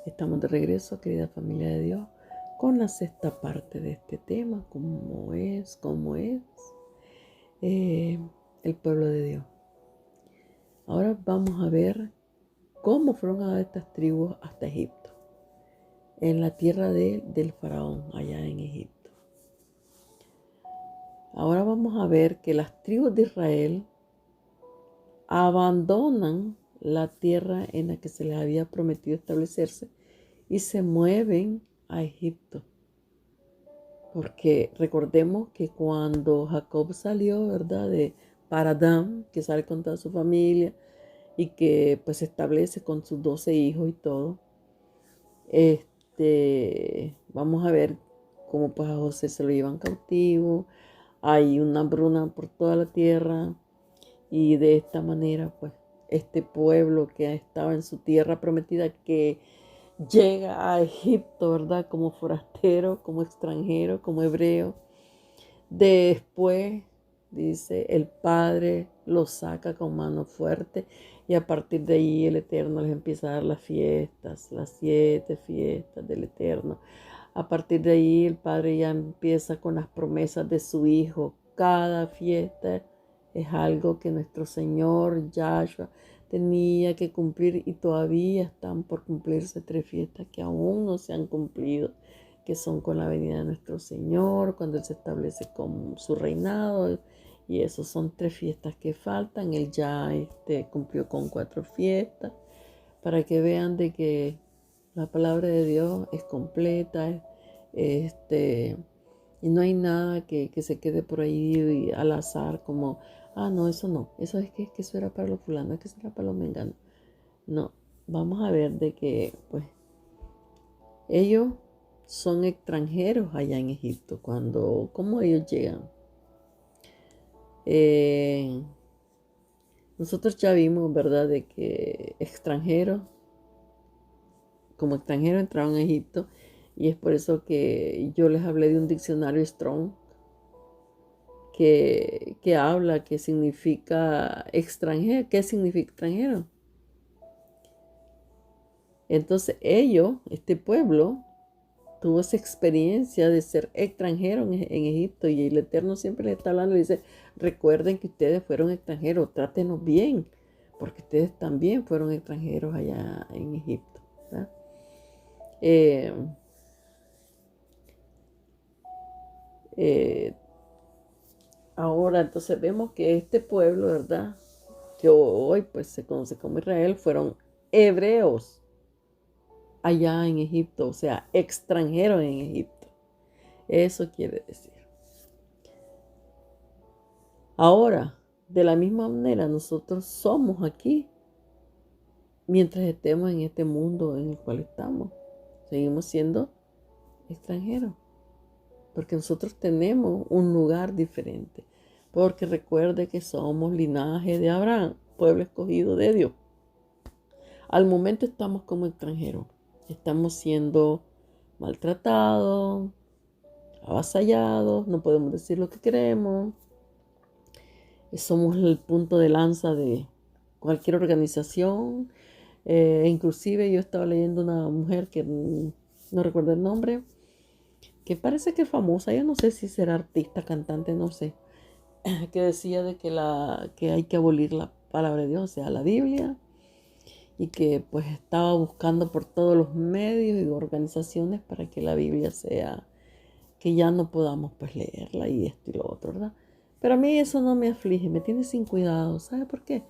Estamos de regreso, querida familia de Dios, con la sexta parte de este tema, cómo es eh, el pueblo de Dios. Ahora vamos a ver cómo fueron a estas tribus hasta Egipto, en la tierra del faraón, allá en Egipto. Ahora vamos a ver que las tribus de Israel abandonan la tierra en la que se les había prometido establecerse y se mueven a Egipto. Porque recordemos que cuando Jacob salió, ¿verdad? De Paradán, que sale con toda su familia y que pues se establece con sus 12 hijos y todo. Vamos a ver cómo pues a José se lo llevan cautivo. Hay una hambruna por toda la tierra. Y de esta manera pues este pueblo que estaba en su tierra prometida, que llega a Egipto, ¿verdad? Como forastero, como extranjero, como hebreo. Después, dice, el Padre los saca con mano fuerte y a partir de ahí el Eterno les empieza a dar las fiestas, las 7 fiestas del Eterno. A partir de ahí el Padre ya empieza con las promesas de su Hijo. Cada fiesta es algo que nuestro Señor Yahshua tenía que cumplir y todavía están por cumplirse 3 fiestas que aún no se han cumplido, que son con la venida de nuestro Señor, cuando Él se establece con su reinado. Y esos son 3 fiestas que faltan. Él ya cumplió con 4 fiestas, para que vean de que la palabra de Dios es completa, y no hay nada que se quede por ahí al azar, como, no, eso no, eso es que eso era para los fulanos, es que eso era para los menganos. No, vamos a ver de que, pues, ellos son extranjeros allá en Egipto. ¿Cómo ellos llegan? Nosotros ya vimos, ¿verdad?, de que como extranjeros entraron a Egipto, y es por eso que yo les hablé de un diccionario Strong que habla que significa extranjero. ¿Qué significa extranjero? Entonces este pueblo, tuvo esa experiencia de ser extranjero en Egipto, y el Eterno siempre le está hablando y dice: recuerden que ustedes fueron extranjeros, trátenos bien, porque ustedes también fueron extranjeros allá en Egipto, ¿verdad? Eh, eh, Ahora entonces vemos que este pueblo, ¿verdad?, que hoy pues se conoce como Israel, fueron hebreos allá en Egipto, o sea, extranjeros en Egipto. Eso quiere decir. Ahora, de la misma manera, nosotros somos aquí, mientras estemos en este mundo en el cual estamos, seguimos siendo extranjeros, porque nosotros tenemos un lugar diferente, porque recuerde que somos linaje de Abraham, pueblo escogido de Dios. Al momento estamos como extranjeros, estamos siendo maltratados, avasallados, no podemos decir lo que queremos. Somos el punto de lanza de cualquier organización. Inclusive yo estaba leyendo una mujer que no recuerdo el nombre, que parece que es famosa, yo no sé si será artista, cantante, no sé, que decía de que hay que abolir la palabra de Dios, o sea, la Biblia, y que pues estaba buscando por todos los medios y organizaciones para que la Biblia sea, que ya no podamos pues leerla y esto y lo otro, ¿verdad? Pero a mí eso no me aflige, me tiene sin cuidado. ¿Sabe por qué?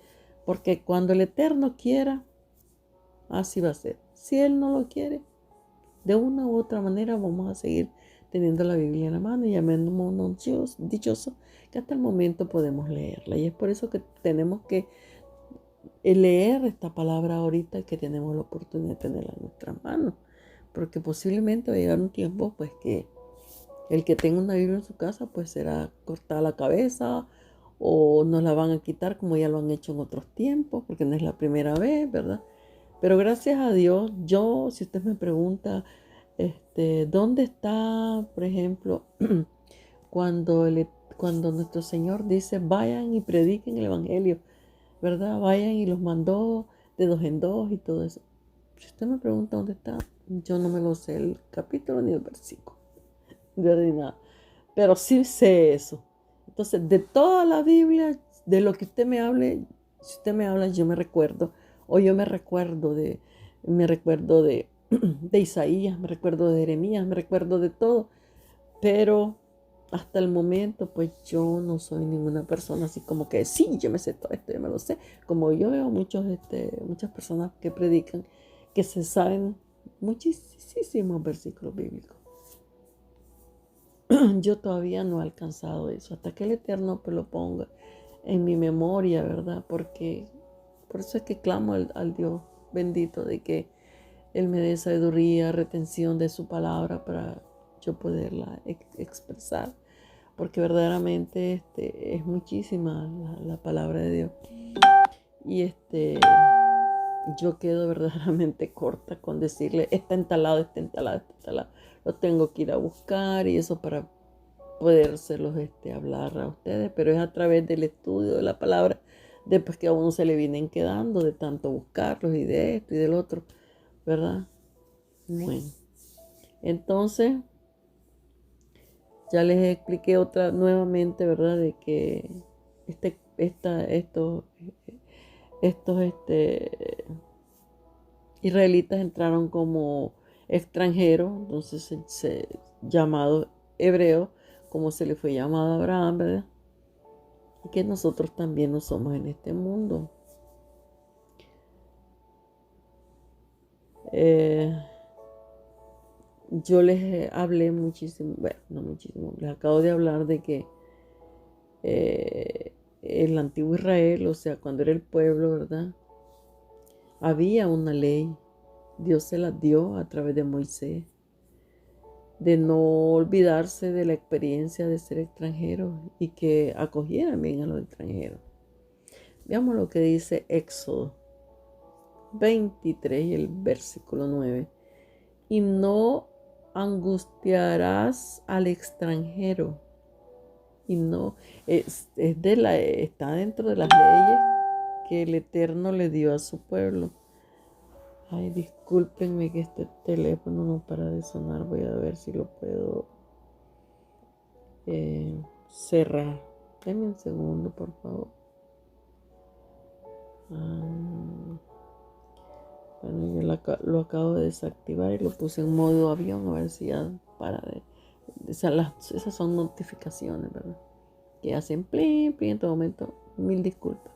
Porque cuando el Eterno quiera, así va a ser. Si Él no lo quiere, de una u otra manera vamos a seguir teniendo la Biblia en la mano y llamémonos dichosos que hasta el momento podemos leerla. Y es por eso que tenemos que leer esta palabra ahorita, que tenemos la oportunidad de tenerla en nuestras manos. Porque posiblemente va a llegar un tiempo pues que el que tenga una Biblia en su casa pues será cortada la cabeza, o nos la van a quitar como ya lo han hecho en otros tiempos, porque no es la primera vez, ¿verdad? Pero gracias a Dios, si usted me pregunta, ¿dónde está, por ejemplo, cuando, cuando nuestro Señor dice: vayan y prediquen el Evangelio, ¿verdad? Vayan y los mandó de 2 en 2 y todo eso. Si usted me pregunta dónde está, yo no me lo sé el capítulo ni el versículo. De nada. Pero sí sé eso. Entonces, de toda la Biblia, de lo que usted me hable, si usted me habla, yo me recuerdo. O yo me recuerdo de Isaías, me recuerdo de Jeremías, me recuerdo de todo. Pero hasta el momento, pues yo no soy ninguna persona así como que sí, yo me sé todo esto, yo me lo sé. Como yo veo muchas personas que predican que se saben muchísimos versículos bíblicos. Yo todavía no he alcanzado eso, hasta que el Eterno pues, lo ponga en mi memoria, ¿verdad? Porque por eso es que clamo al Dios bendito de que Él me dé sabiduría, retención de su palabra para yo poderla expresar. Porque verdaderamente es muchísima la palabra de Dios. Y yo quedo verdaderamente corta con decirle, está entalado, está entalado, está entalado. Lo tengo que ir a buscar y eso para podérselos hablar a ustedes, pero es a través del estudio de la palabra, después que a uno se le vienen quedando de tanto buscarlos y de esto y del otro, ¿verdad? Bueno, entonces ya les expliqué nuevamente, ¿verdad? De que estos israelitas entraron como extranjeros, entonces llamados hebreos, como se le fue llamado a Abraham, ¿verdad? Y que nosotros también no somos en este mundo. Yo les hablé muchísimo, bueno, no muchísimo, les acabo de hablar de que el antiguo Israel, o sea, cuando era el pueblo, ¿verdad? Había una ley, Dios se la dio a través de Moisés, de no olvidarse de la experiencia de ser extranjeros y que acogieran bien a los extranjeros. Veamos lo que dice Éxodo 23 y el versículo 9. Y no angustiarás al extranjero. Y no, está dentro de las leyes que el Eterno le dio a su pueblo. Ay, discúlpenme que este teléfono no para de sonar. Voy a ver si lo puedo cerrar. Denme un segundo, por favor. Bueno, yo lo acabo de desactivar y lo puse en modo avión a ver si ya para de... Esas son notificaciones, ¿verdad? Que hacen plin, plin en todo momento. Mil disculpas.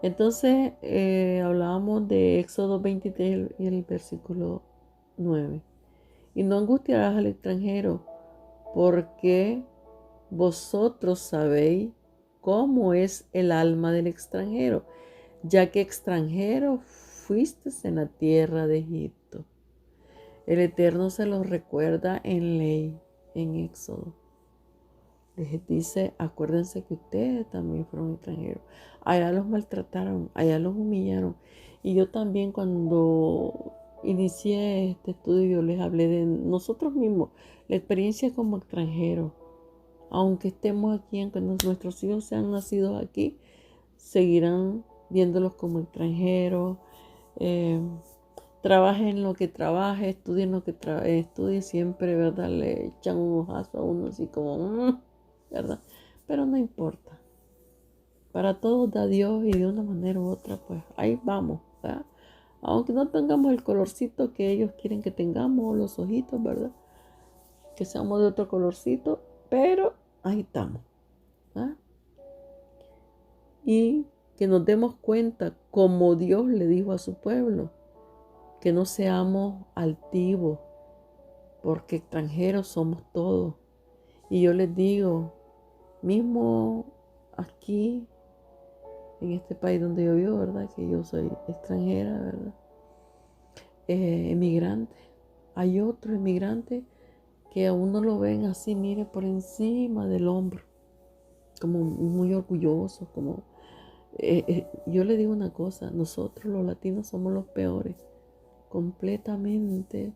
Entonces hablábamos de Éxodo 23 y el versículo 9. Y no angustiarás al extranjero, porque vosotros sabéis cómo es el alma del extranjero, ya que extranjero fuisteis en la tierra de Egipto. El Eterno se los recuerda en ley, en Éxodo. Les dice, acuérdense que ustedes también fueron extranjeros. Allá los maltrataron, allá los humillaron. Y yo también cuando inicié este estudio, yo les hablé de nosotros mismos, la experiencia como extranjeros. Aunque estemos aquí, aunque nuestros hijos sean nacidos aquí, seguirán viéndolos como extranjeros. Trabajen lo que trabaje, estudien lo que estudie, siempre, ¿verdad? Le echan un ojazo a uno así como, ¿verdad? Pero no importa. Para todos da Dios y de una manera u otra, pues ahí vamos, ¿verdad? Aunque no tengamos el colorcito que ellos quieren que tengamos, los ojitos, ¿verdad? Que seamos de otro colorcito, pero ahí estamos, ¿verdad? Y que nos demos cuenta como Dios le dijo a su pueblo, que no seamos altivos, porque extranjeros somos todos. Y yo les digo, mismo aquí, en este país donde yo vivo, ¿verdad? Que yo soy extranjera, ¿verdad? Emigrante. Hay otros emigrantes que a uno lo ven así, mire, por encima del hombro, como muy orgullosos, como... yo le digo una cosa, nosotros los latinos somos los peores, completamente.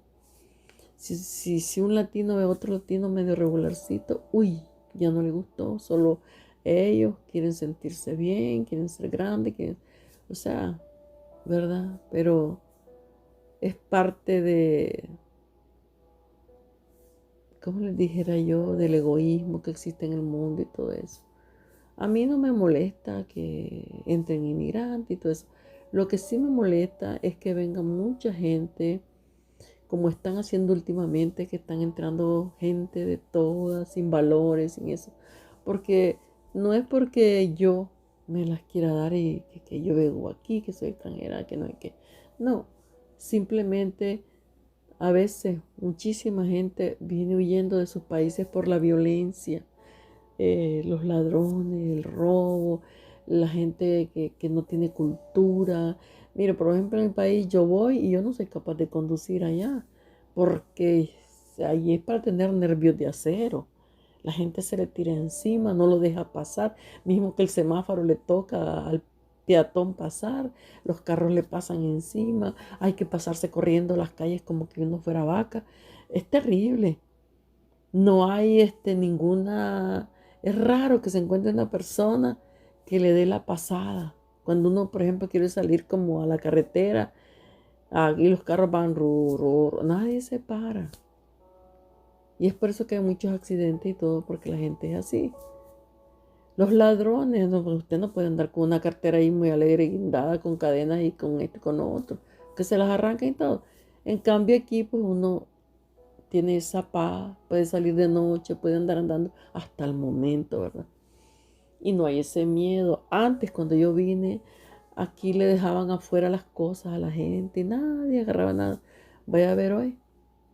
Si un latino ve a otro latino medio regularcito, uy, ya no le gustó, solo ellos quieren sentirse bien, quieren ser grandes, o sea, ¿verdad? Pero es parte de, ¿cómo les dijera yo? Del egoísmo que existe en el mundo y todo eso. A mí no me molesta que entren inmigrantes y todo eso. Lo que sí me molesta es que venga mucha gente, como están haciendo últimamente, que están entrando gente de todas, sin valores, sin eso. Porque no es porque yo me las quiera dar y que yo vengo aquí, que soy extranjera, que no hay que. No, simplemente a veces muchísima gente viene huyendo de sus países por la violencia, los ladrones, el robo, la gente que no tiene cultura. Mire, por ejemplo, en mi país yo voy y yo no soy capaz de conducir allá, porque allí es para tener nervios de acero. La gente se le tira encima, no lo deja pasar, mismo que el semáforo le toca al peatón pasar, los carros le pasan encima, hay que pasarse corriendo las calles como que uno fuera vaca. Es terrible. No hay ninguna. Es raro que se encuentre una persona que le dé la pasada. Cuando uno, por ejemplo, quiere salir como a la carretera, y los carros van, nadie se para. Y es por eso que hay muchos accidentes y todo, porque la gente es así. Los ladrones, no, pues usted no puede andar con una cartera ahí muy alegre, guindada, con cadenas y con esto y con lo otro, que se las arrancan y todo. En cambio aquí, pues uno tiene esa paz, puede salir de noche, puede andar andando hasta el momento, ¿verdad? Y no hay ese miedo. Antes, cuando yo vine, aquí le dejaban afuera las cosas a la gente y nadie agarraba nada. Vaya a ver hoy,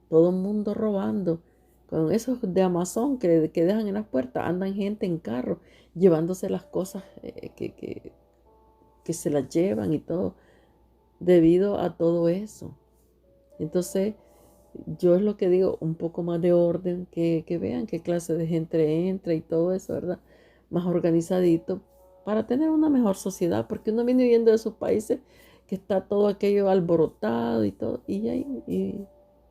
todo el mundo robando. Con esos de Amazon que dejan en las puertas, andan gente en carro llevándose las cosas, que se las llevan y todo, debido a todo eso. Entonces, yo es lo que digo, un poco más de orden, que vean qué clase de gente entra y todo eso, ¿verdad? Más organizadito para tener una mejor sociedad, porque uno viene viendo de esos países que está todo aquello alborotado y todo, y en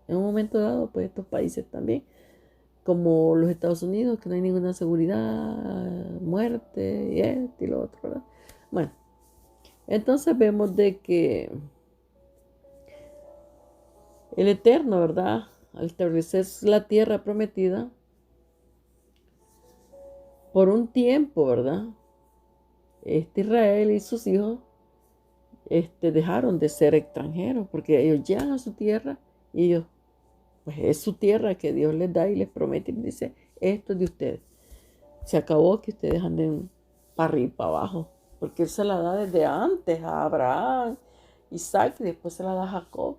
un momento dado, pues estos países también, como los Estados Unidos, que no hay ninguna seguridad, muerte, y esto y lo otro, ¿verdad? Bueno, entonces vemos de que el Eterno, ¿verdad? Al establecer la tierra prometida, por un tiempo, ¿verdad? Israel y sus hijos dejaron de ser extranjeros porque ellos llegan a su tierra y ellos, pues es su tierra que Dios les da y les promete y les dice, esto es de ustedes. Se acabó que ustedes anden para arriba y para abajo, porque Él se la da desde antes a Abraham, Isaac y después se la da a Jacob.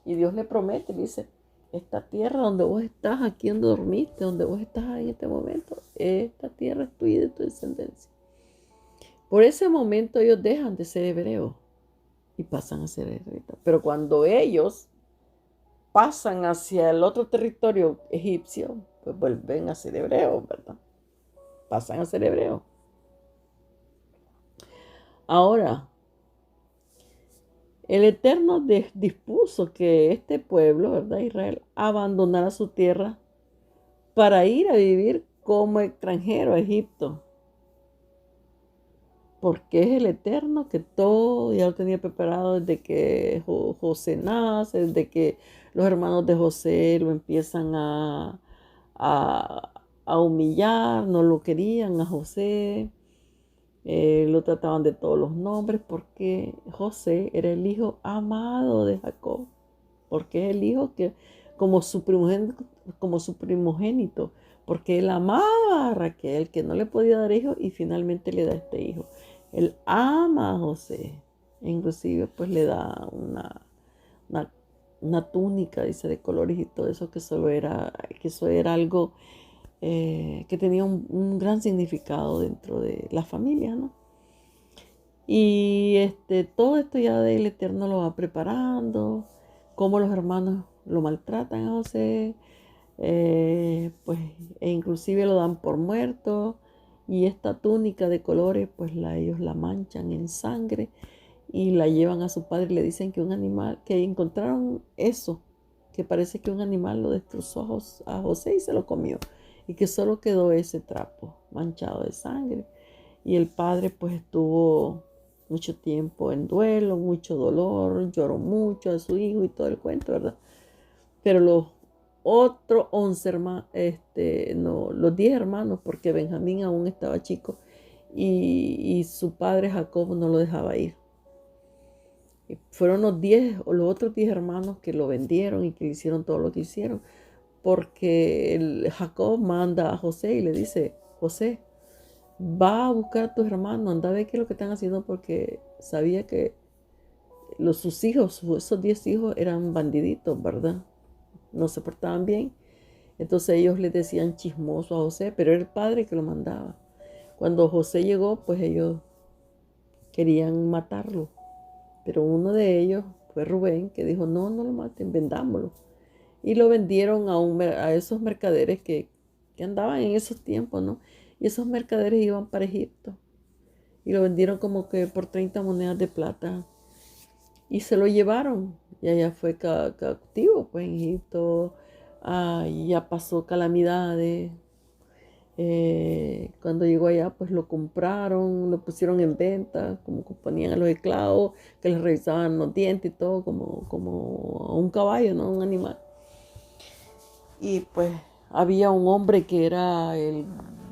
Y Dios le promete, le dice, esta tierra donde vos estás, aquí donde dormiste, donde vos estás en este momento, esta tierra es tuya y de tu descendencia. Por ese momento ellos dejan de ser hebreos y pasan a ser israelitas. Pero cuando ellos pasan hacia el otro territorio egipcio, pues vuelven a ser hebreos, ¿verdad? Pasan a ser hebreos. Ahora, el Eterno dispuso que este pueblo, ¿verdad? Israel, abandonara su tierra para ir a vivir como extranjero a Egipto. Porque es el Eterno que todo ya lo tenía preparado desde que José nace, desde que los hermanos de José lo empiezan a, a humillar, no lo querían a José, lo trataban de todos los nombres porque José era el hijo amado de Jacob, porque es el hijo que, como su primogénito, porque él amaba a Raquel, que no le podía dar hijo, y finalmente le da este hijo. Él ama a José, e inclusive pues le da una, una túnica, dice, de colores y todo eso, que eso era algo que tenía un gran significado dentro de la familia, ¿no? Y todo esto ya del Eterno lo va preparando, cómo los hermanos lo maltratan a José, pues, e inclusive lo dan por muerto, y esta túnica de colores, pues ellos la manchan en sangre y la llevan a su padre y le dicen que un animal, que encontraron eso, que parece que un animal lo destrozó a José y se lo comió, y que solo quedó ese trapo manchado de sangre. Y el padre pues estuvo mucho tiempo en duelo, mucho dolor, lloró mucho a su hijo y todo el cuento, ¿verdad? Pero los otros 11 hermanos, no, los 10 hermanos, porque Benjamín aún estaba chico y su padre Jacob no lo dejaba ir. Y fueron los 10 o los otros 10 hermanos que lo vendieron y que le hicieron todo lo que hicieron, porque Jacob manda a José y le dice, José, va a buscar a tus hermanos, anda a ver qué es lo que están haciendo, porque sabía que sus hijos, esos 10 hijos eran bandiditos, ¿verdad? No se portaban bien. Entonces ellos le decían chismoso a José, pero era el padre que lo mandaba. Cuando José llegó, pues ellos querían matarlo. Pero uno de ellos fue Rubén, que dijo, no, no lo maten, vendámoslo. Y lo vendieron a esos mercaderes que andaban en esos tiempos, ¿no? Y esos mercaderes iban para Egipto. Y lo vendieron como que por 30 monedas de plata. Y se lo llevaron. Y allá fue cautivo, pues en Egipto. Ya pasó calamidades. Cuando llegó allá, pues lo compraron, lo pusieron en venta, como ponían a los esclavos, que les revisaban los dientes y todo, como a un caballo, ¿no? Un animal. Y pues había un hombre que era el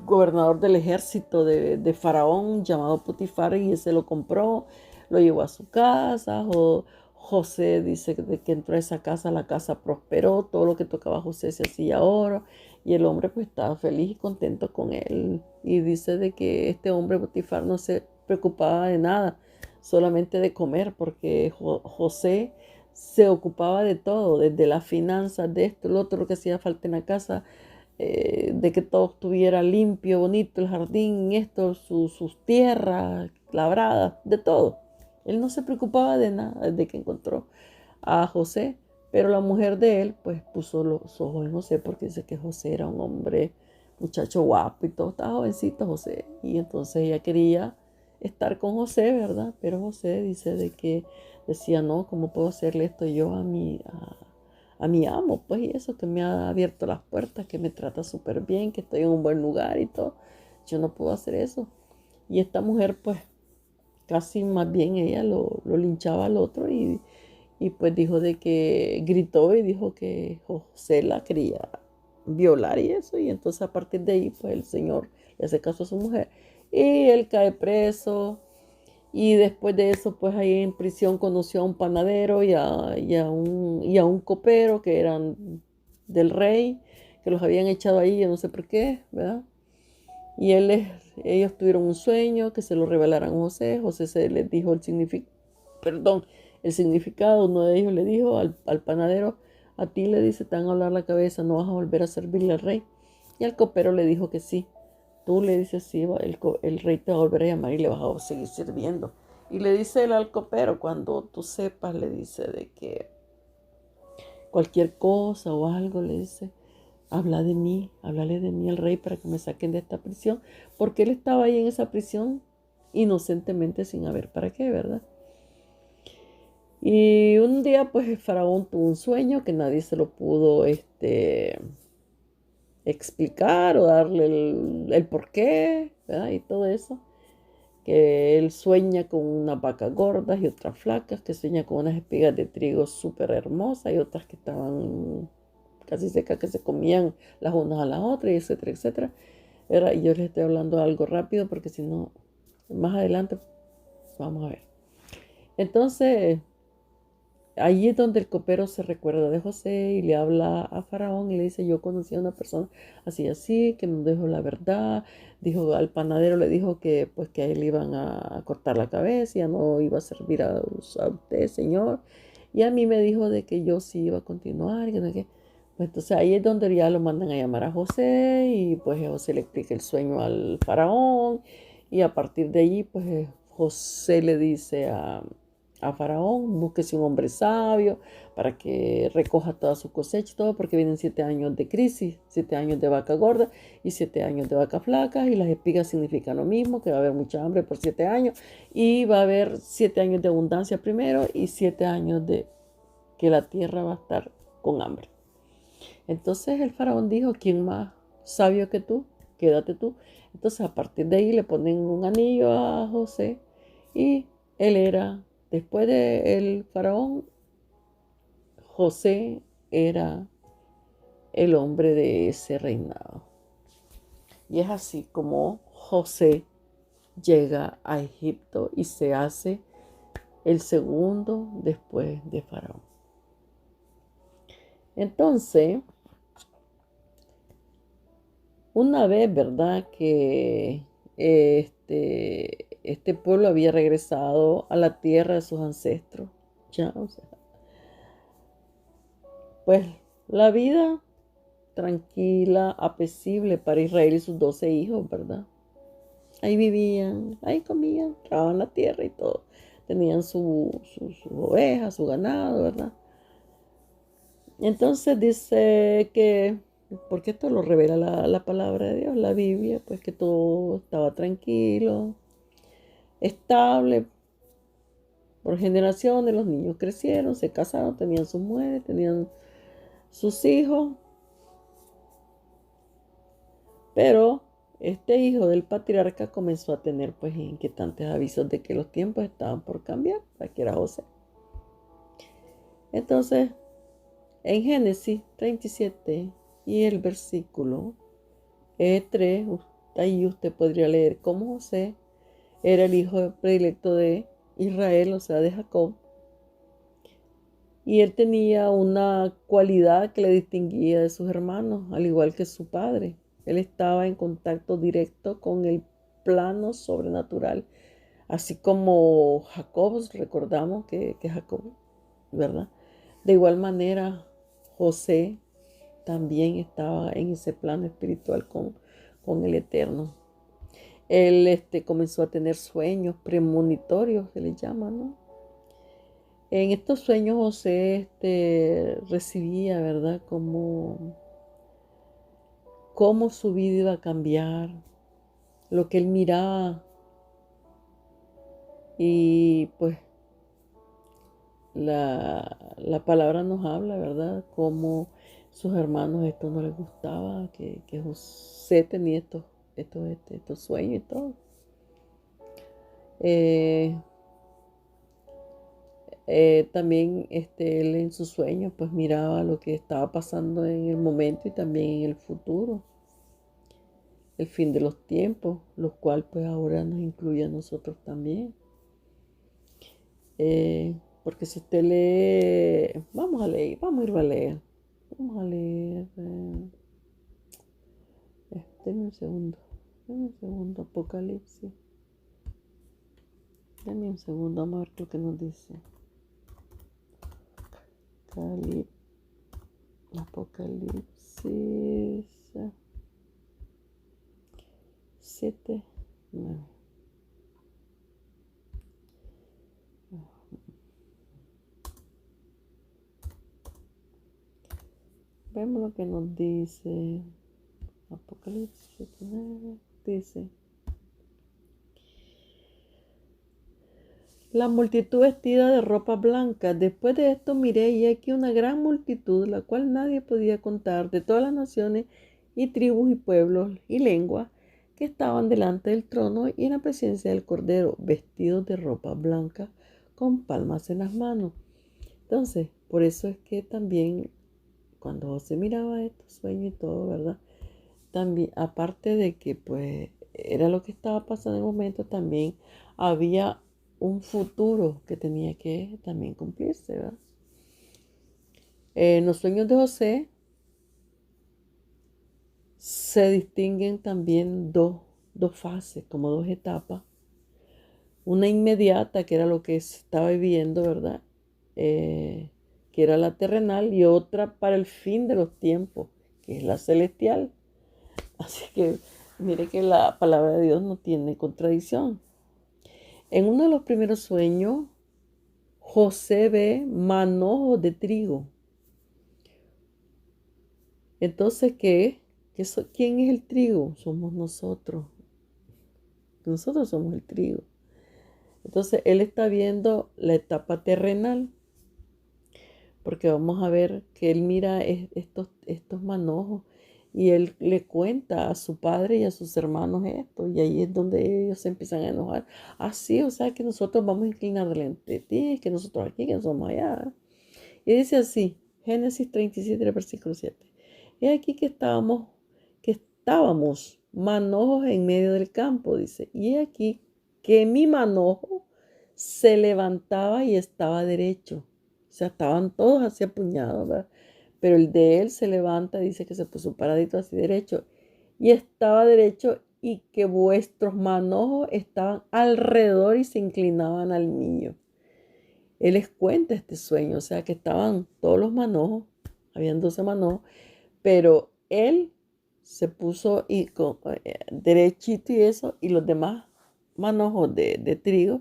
gobernador del ejército de Faraón, llamado Potifar, y ese lo compró, lo llevó a su casa. José dice que entró a esa casa, la casa prosperó, todo lo que tocaba José se hacía oro, y el hombre pues estaba feliz y contento con él. Y dice de que este hombre Potifar no se preocupaba de nada, solamente de comer, porque José se ocupaba de todo, desde las finanzas, de esto, lo otro, lo que hacía falta en la casa, de que todo estuviera limpio, bonito, el jardín, esto, sus tierras labradas, de todo. Él no se preocupaba de nada desde que encontró a José, pero la mujer de él pues puso los ojos en José, porque dice que José era un hombre, muchacho guapo y todo, estaba jovencito José, y entonces ella quería estar con José, ¿verdad? Pero José dice de que decía, no, ¿cómo puedo hacerle esto yo a mi amo? Pues y eso, que me ha abierto las puertas, que me trata súper bien, que estoy en un buen lugar y todo. Yo no puedo hacer eso. Y esta mujer, pues, casi más bien ella lo linchaba al otro y pues dijo de que gritó y dijo que José la quería violar y eso. Y entonces a partir de ahí, pues el Señor le hace caso a su mujer y él cae preso. Y después de eso, pues ahí en prisión conoció a un panadero y a un copero que eran del rey, que los habían echado ahí, yo no sé por qué, ¿verdad? Y ellos tuvieron un sueño que se lo revelaran a José. José se les dijo el significado. Uno de ellos le dijo al panadero, a ti le dice, te van a hablar la cabeza, no vas a volver a servirle al rey. Y al copero le dijo que sí. Tú le dices sí, el rey te va a volver a llamar y le vas a seguir sirviendo. Y le dice él al copero, cuando tú sepas, le dice de que cualquier cosa o algo, le dice, háblale de mí al rey para que me saquen de esta prisión, porque él estaba ahí en esa prisión inocentemente sin haber para qué, ¿verdad? Y un día pues el faraón tuvo un sueño que nadie se lo pudo explicar o darle el porqué, ¿verdad? Y todo eso. Que él sueña con unas vacas gordas y otras flacas, que sueña con unas espigas de trigo súper hermosas y otras que estaban casi secas, que se comían las unas a las otras, y etcétera, etcétera. Y yo les estoy hablando algo rápido porque si no, más adelante vamos a ver. Entonces, allí es donde el copero se recuerda de José y le habla a Faraón y le dice, yo conocí a una persona así así, que me dijo la verdad. Dijo, al panadero le dijo que pues que a él iban a cortar la cabeza, ya no iba a servir a usted, señor. Y a mí me dijo de que yo sí iba a continuar. Pues entonces ahí es donde ya lo mandan a llamar a José y pues José le explica el sueño al faraón. Y a partir de allí pues José le dice a Faraón, búsquese un hombre sabio para que recoja toda su cosecha y todo, porque vienen 7 años de crisis, 7 años de vaca gorda y 7 años de vaca flaca, y las espigas significan lo mismo, que va a haber mucha hambre por 7 años, y va a haber 7 años de abundancia primero y 7 años de que la tierra va a estar con hambre. Entonces el faraón dijo, ¿quién más sabio que tú? Quédate tú. Entonces a partir de ahí le ponen un anillo a José y Él era, después del faraón, José era el hombre de ese reinado. Y es así como José llega a Egipto y se hace el segundo después de Faraón. Entonces, una vez, ¿verdad? Que este pueblo había regresado a la tierra de sus ancestros. Ya, o sea, pues la vida tranquila, apacible para Israel y sus 12 hijos, ¿verdad? Ahí vivían, ahí comían, trabajaban la tierra y todo. Tenían su oveja, su ganado, ¿verdad? Entonces dice que, porque esto lo revela la palabra de Dios, la Biblia, pues que todo estaba tranquilo, estable. Por generaciones los niños crecieron, se casaron, tenían sus mujeres, tenían sus hijos. Pero este hijo del patriarca comenzó a tener pues inquietantes avisos de que los tiempos estaban por cambiar, que era José. Entonces, en Génesis 37 y el versículo 3, ahí usted podría leer cómo José era el hijo predilecto de Israel, o sea, de Jacob. Y él tenía una cualidad que le distinguía de sus hermanos, al igual que su padre. Él estaba en contacto directo con el plano sobrenatural, así como Jacob, recordamos que Jacob, ¿verdad? De igual manera, José también estaba en ese plano espiritual con el Eterno. Él comenzó a tener sueños premonitorios, que le llaman, ¿no? En estos sueños José recibía, ¿verdad? Cómo su vida iba a cambiar, lo que él miraba. Y pues la palabra nos habla, ¿verdad? Cómo sus hermanos esto no les gustaba, que José tenía estos sueños y todo. Eh, también él en sus sueños pues miraba lo que estaba pasando en el momento y también en el futuro, el fin de los tiempos, los cuales pues ahora nos incluye a nosotros también. Porque si usted lee, vamos a leer, vamos a ir a leer, vamos a leer, denme un segundo, Apocalipsis, denme un segundo, vamos a ver lo que nos dice. Apocalipsis 7, 9. Vemos lo que nos dice. Apocalipsis 7, 9. Dice: la multitud vestida de ropa blanca. Después de esto miré y aquí una gran multitud, la cual nadie podía contar, de todas las naciones y tribus y pueblos y lenguas, que estaban delante del trono y en la presencia del Cordero, vestidos de ropa blanca, con palmas en las manos. Entonces, por eso es que también cuando José miraba estos sueños y todo, ¿verdad? También, aparte de que pues era lo que estaba pasando en el momento, también había un futuro que tenía que también cumplirse, ¿verdad? En los sueños de José se distinguen también dos fases, como dos etapas. Una inmediata, que era lo que se estaba viviendo, ¿verdad? Que era la terrenal, y otra para el fin de los tiempos, que es la celestial. Así que mire que la palabra de Dios no tiene contradicción. En uno de los primeros sueños, José ve manojos de trigo. Entonces, ¿quién es el trigo? Somos nosotros. Nosotros somos el trigo. Entonces, él está viendo la etapa terrenal, porque vamos a ver que él mira estos manojos Y él le cuenta a su padre y a sus hermanos esto, y ahí es donde ellos se empiezan a enojar. Ah, sí, o sea que nosotros vamos a inclinar delante de ti, que nosotros aquí, que somos allá. Y dice así, Génesis 37, versículo 7. He aquí que estábamos manojos en medio del campo, dice. Y he aquí que mi manojo se levantaba y estaba derecho. O sea, estaban todos así apuñados, ¿verdad? Pero el de él se levanta, dice que se puso paradito así derecho. Y estaba derecho y que vuestros manojos estaban alrededor y se inclinaban al niño. Él les cuenta este sueño, o sea que estaban todos los manojos, habían 12 manojos, pero él se puso derechito y eso, y los demás manojos de trigo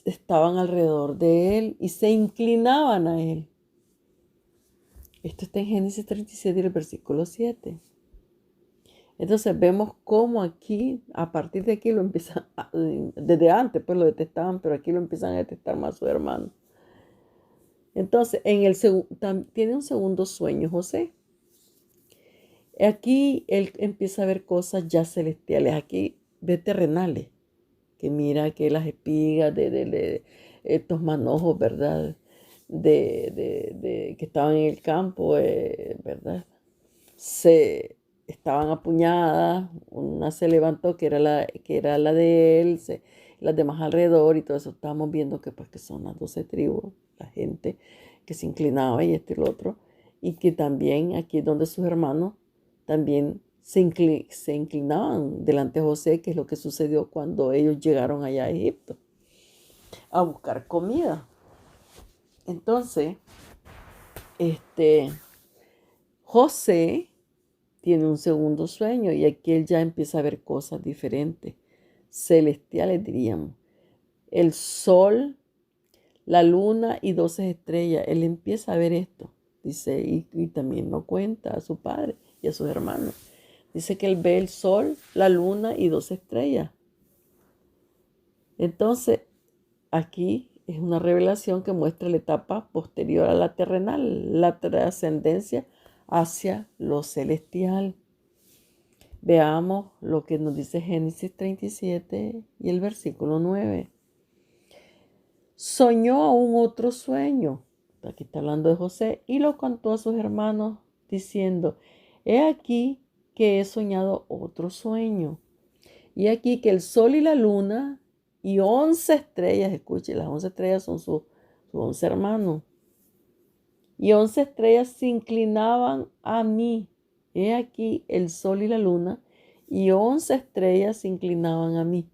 estaban alrededor de él y se inclinaban a él. Esto está en Génesis 37, el versículo 7. Entonces vemos cómo aquí, a partir de aquí lo empiezan, desde antes pues lo detestaban, pero aquí lo empiezan a detestar más sus hermanos. Entonces, tiene un segundo sueño, José. Aquí él empieza a ver cosas ya celestiales, aquí ve terrenales, que mira que las espigas de estos manojos, ¿verdad? Que estaban en el campo, ¿verdad? Se estaban apuñadas, una se levantó que era la de él, las demás alrededor y todo eso. Estábamos viendo que pues que son las 12 tribus, la gente que se inclinaba y esto y lo otro, y que también aquí es donde sus hermanos también se inclinaban delante de José, que es lo que sucedió cuando ellos llegaron allá a Egipto a buscar comida. Entonces, José tiene un segundo sueño y aquí él ya empieza a ver cosas diferentes, celestiales diríamos. El sol, la luna y 12 estrellas. Él empieza a ver esto, dice, y también lo cuenta a su padre y a sus hermanos. Dice que él ve el sol, la luna y 12 estrellas. Entonces, aquí es una revelación que muestra la etapa posterior a la terrenal, la trascendencia hacia lo celestial. Veamos lo que nos dice Génesis 37 y el versículo 9. Soñó aún otro sueño. Aquí está hablando de José. Y lo contó a sus hermanos diciendo, he aquí que he soñado otro sueño. Y aquí que el sol y la luna y 11 estrellas, escuche, las 11 estrellas son sus 11 hermanos. Y 11 estrellas se inclinaban a mí. He aquí el sol y la luna y 11 estrellas se inclinaban a mí.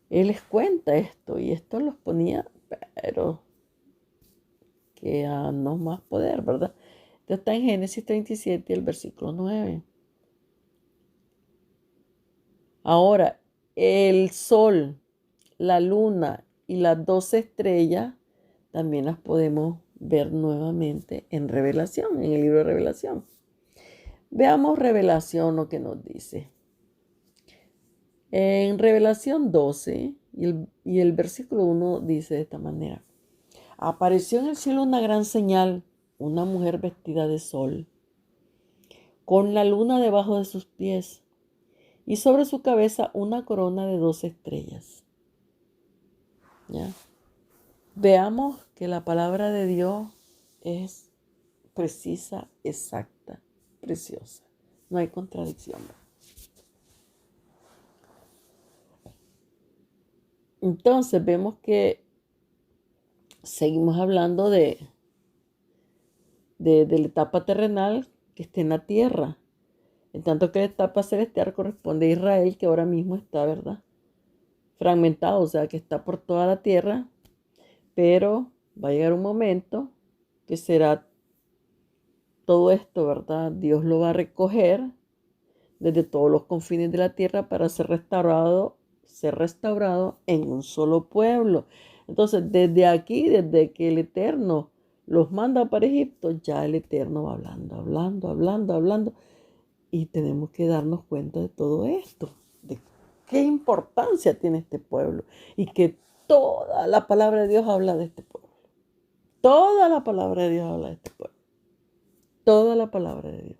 Él les cuenta esto y esto los ponía, pero que a no más poder, ¿verdad? Esto está en Génesis 37, el versículo 9. Ahora, el sol, la luna y las 12 estrellas también las podemos ver nuevamente en Revelación, en el libro de Revelación. Veamos Revelación lo que nos dice. En Revelación 12 y el versículo 1 dice de esta manera. Apareció en el cielo una gran señal, una mujer vestida de sol, con la luna debajo de sus pies y sobre su cabeza una corona de 12 estrellas. ¿Ya? Veamos que la palabra de Dios es precisa, exacta, preciosa. No hay contradicción. Entonces vemos que seguimos hablando de la etapa terrenal que está en la tierra. En tanto que la etapa celestial corresponde a Israel, que ahora mismo está, ¿verdad? Fragmentado, o sea, que está por toda la tierra, pero va a llegar un momento que será todo esto, ¿verdad? Dios lo va a recoger desde todos los confines de la tierra para ser restaurado en un solo pueblo. Entonces, desde aquí, desde que el Eterno los manda para Egipto, ya el Eterno va hablando, y tenemos que darnos cuenta de todo esto, de qué importancia tiene este pueblo y que toda la palabra de Dios habla de este pueblo. Toda la palabra de Dios habla de este pueblo. Toda la palabra de Dios.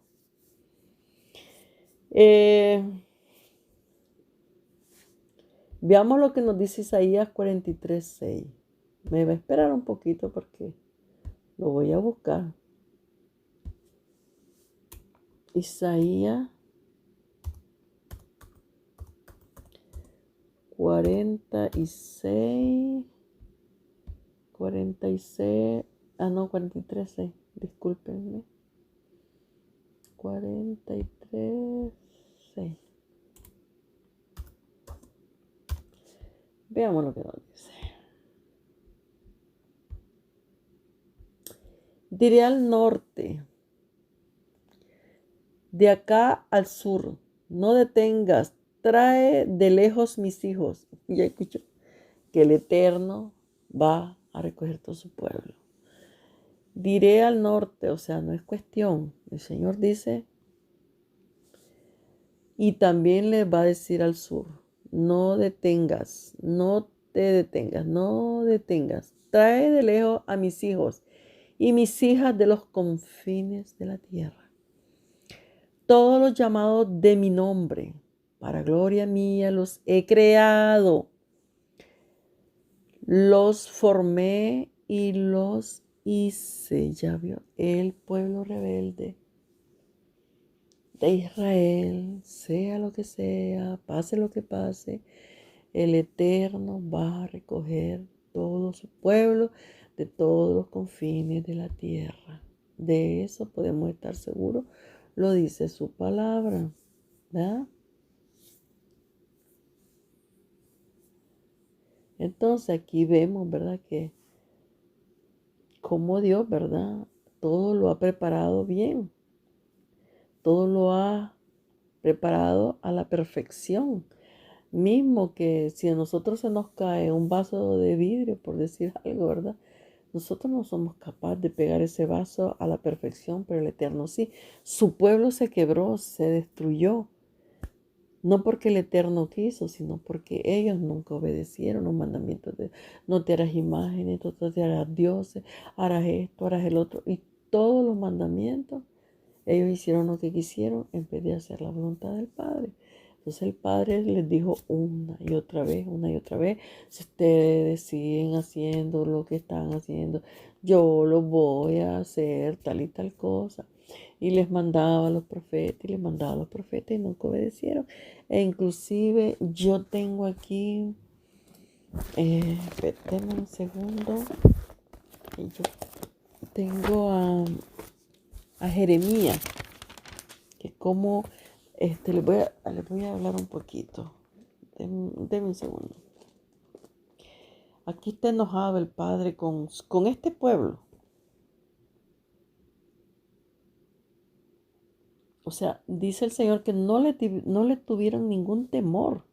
Eh, Veamos lo que nos dice Isaías 43:6. Me va a esperar un poquito porque lo voy a buscar. Isaías 46, 46, no, 43:6, discúlpenme. 43:6. Veamos lo que nos dice. Diré al norte, de acá al sur, no detengas, trae de lejos mis hijos. Ya escucho que el Eterno va a recoger todo su pueblo. Diré al norte, o sea, no es cuestión. El Señor dice, y también le va a decir al sur, no detengas, no te detengas, no detengas. Trae de lejos a mis hijos y mis hijas de los confines de la tierra. Todos los llamados de mi nombre, para gloria mía, los he creado. Los formé y los hice. Ya vio, el pueblo rebelde de Israel, sea lo que sea, pase lo que pase, el Eterno va a recoger todo su pueblo de todos los confines de la tierra. De eso podemos estar seguros, lo dice su palabra, ¿verdad? Entonces aquí vemos, ¿verdad? Que como Dios, ¿verdad? Todo lo ha preparado bien, todo lo ha preparado a la perfección. Mismo que si a nosotros se nos cae un vaso de vidrio, por decir algo, ¿verdad? Nosotros no somos capaces de pegar ese vaso a la perfección, pero el Eterno sí. Su pueblo se quebró, se destruyó. No porque el Eterno quiso, sino porque ellos nunca obedecieron los mandamientos de no te harás imágenes, no te harás dioses, harás esto, harás el otro. Y todos los mandamientos, ellos hicieron lo que quisieron en vez de hacer la voluntad del Padre. Entonces el Padre les dijo una y otra vez, si ustedes siguen haciendo lo que están haciendo, yo lo voy a hacer tal y tal cosa. Y les mandaba a los profetas y les mandaba a los profetas y nunca obedecieron. E inclusive yo tengo aquí, espérenme un segundo, y yo tengo a Jeremías, que como, les voy a hablar un poquito. Denme un segundo. Aquí está enojado el Padre con este pueblo. O sea, dice el Señor que no le tuvieron ningún temor.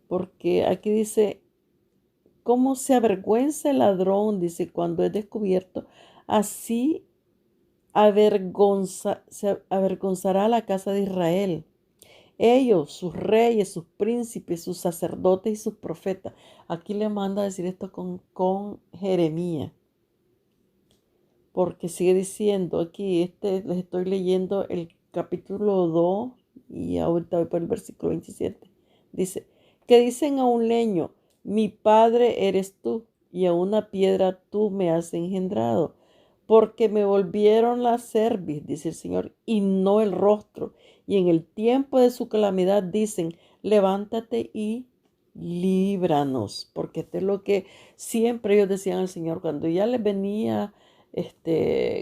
Porque aquí dice, ¿cómo se avergüenza el ladrón? Dice, cuando es descubierto. Así se avergonzará la casa de Israel. Ellos, sus reyes, sus príncipes, sus sacerdotes y sus profetas. Aquí le manda a decir esto con Jeremías. Porque sigue diciendo aquí, les estoy leyendo el capítulo 2 y ahorita voy por el versículo 27. Dice, que dicen a un leño, mi padre eres tú, y a una piedra tú me has engendrado, porque me volvieron la cerviz, dice el Señor, y no el rostro. Y en el tiempo de su calamidad dicen, levántate y líbranos, porque esto es lo que siempre ellos decían al Señor, cuando ya les venía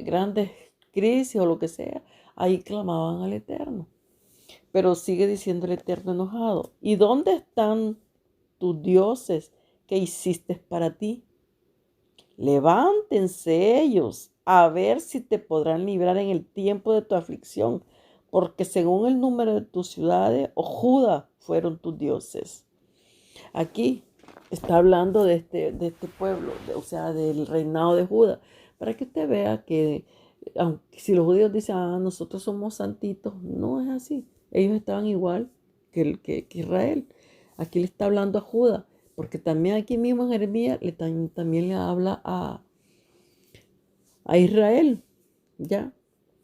grandes crisis o lo que sea, ahí clamaban al Eterno. Pero sigue diciendo el Eterno enojado, ¿y dónde están tus dioses que hiciste para ti? Levántense ellos a ver si te podrán librar en el tiempo de tu aflicción, porque según el número de tus ciudades, o Judá fueron tus dioses. Aquí está hablando de este pueblo, o sea, del reinado de Judá, para que usted vea que aunque si los judíos dicen, nosotros somos santitos, no es así. Ellos estaban igual que Israel. Aquí le está hablando a Judá, porque también aquí mismo en Jeremías también le habla a Israel, ¿ya?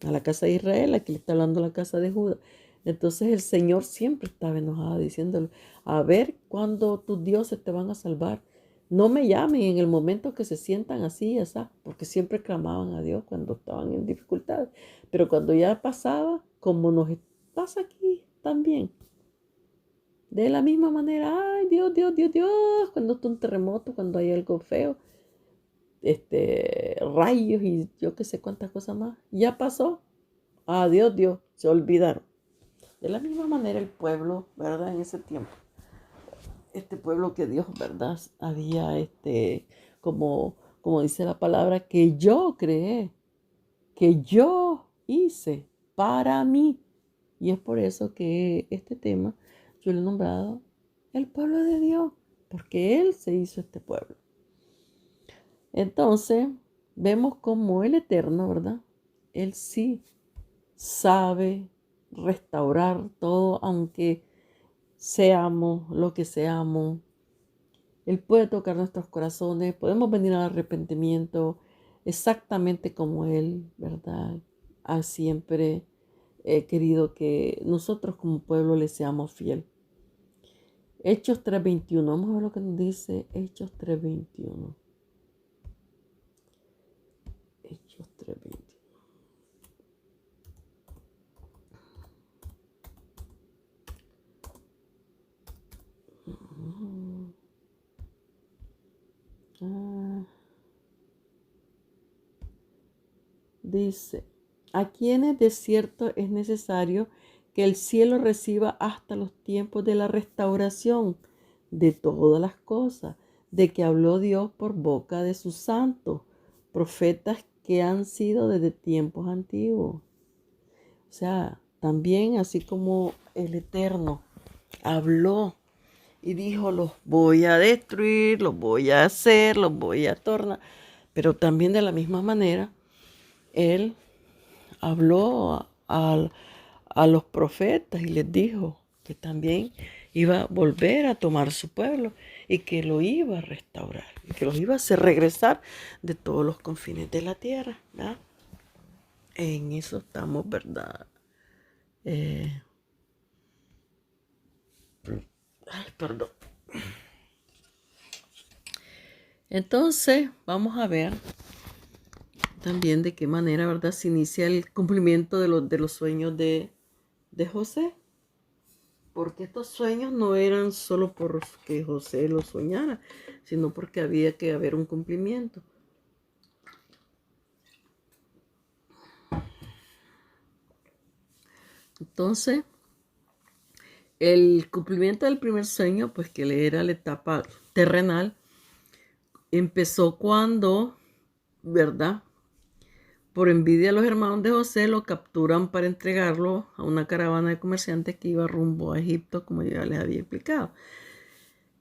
a la casa de Israel, aquí le está hablando a la casa de Judá. Entonces el Señor siempre estaba enojado diciéndole, a ver cuándo tus dioses te van a salvar. No me llamen en el momento que se sientan así, así, porque siempre clamaban a Dios cuando estaban en dificultades. Pero cuando ya pasaba, como nos pasa aquí también, de la misma manera, ay, Dios, Dios, Dios, Dios, cuando está un terremoto, cuando hay algo feo, rayos y yo qué sé cuántas cosas más, ya pasó. Adiós, Dios, se olvidaron. De la misma manera el pueblo, ¿verdad? En ese tiempo, este pueblo que Dios, ¿verdad? Había, como dice la palabra, que yo creé, que yo hice para mí. Y es por eso que este tema yo lo he nombrado el pueblo de Dios, porque Él se hizo este pueblo. Entonces, vemos como el Eterno, ¿verdad? Él sí sabe restaurar todo, aunque seamos lo que seamos. Él puede tocar nuestros corazones, podemos venir al arrepentimiento exactamente como Él, ¿verdad? Ha siempre querido que nosotros como pueblo le seamos fiel. Hechos 3:21, vamos a ver lo que nos dice Hechos 3:21. Hechos 3:21. Dice, a quienes de cierto es necesario que el cielo reciba hasta los tiempos de la restauración de todas las cosas, de que habló Dios por boca de sus santos, profetas que han sido desde tiempos antiguos. O sea, también así como el Eterno habló y dijo, los voy a destruir, los voy a hacer, los voy a tornar, pero también de la misma manera, Él habló a los profetas y les dijo que también iba a volver a tomar su pueblo y que lo iba a restaurar y que los iba a hacer regresar de todos los confines de la tierra, ¿verdad? En eso estamos, ¿verdad? Ay, perdón. Entonces, vamos a ver también de qué manera, ¿verdad? Se inicia el cumplimiento de los sueños de José. Porque estos sueños no eran solo porque José los soñara, sino porque había que haber un cumplimiento. Entonces, el cumplimiento del primer sueño, pues que le era la etapa terrenal, empezó cuando, ¿verdad? Por envidia a los hermanos de José lo capturan para entregarlo a una caravana de comerciantes que iba rumbo a Egipto, como ya les había explicado.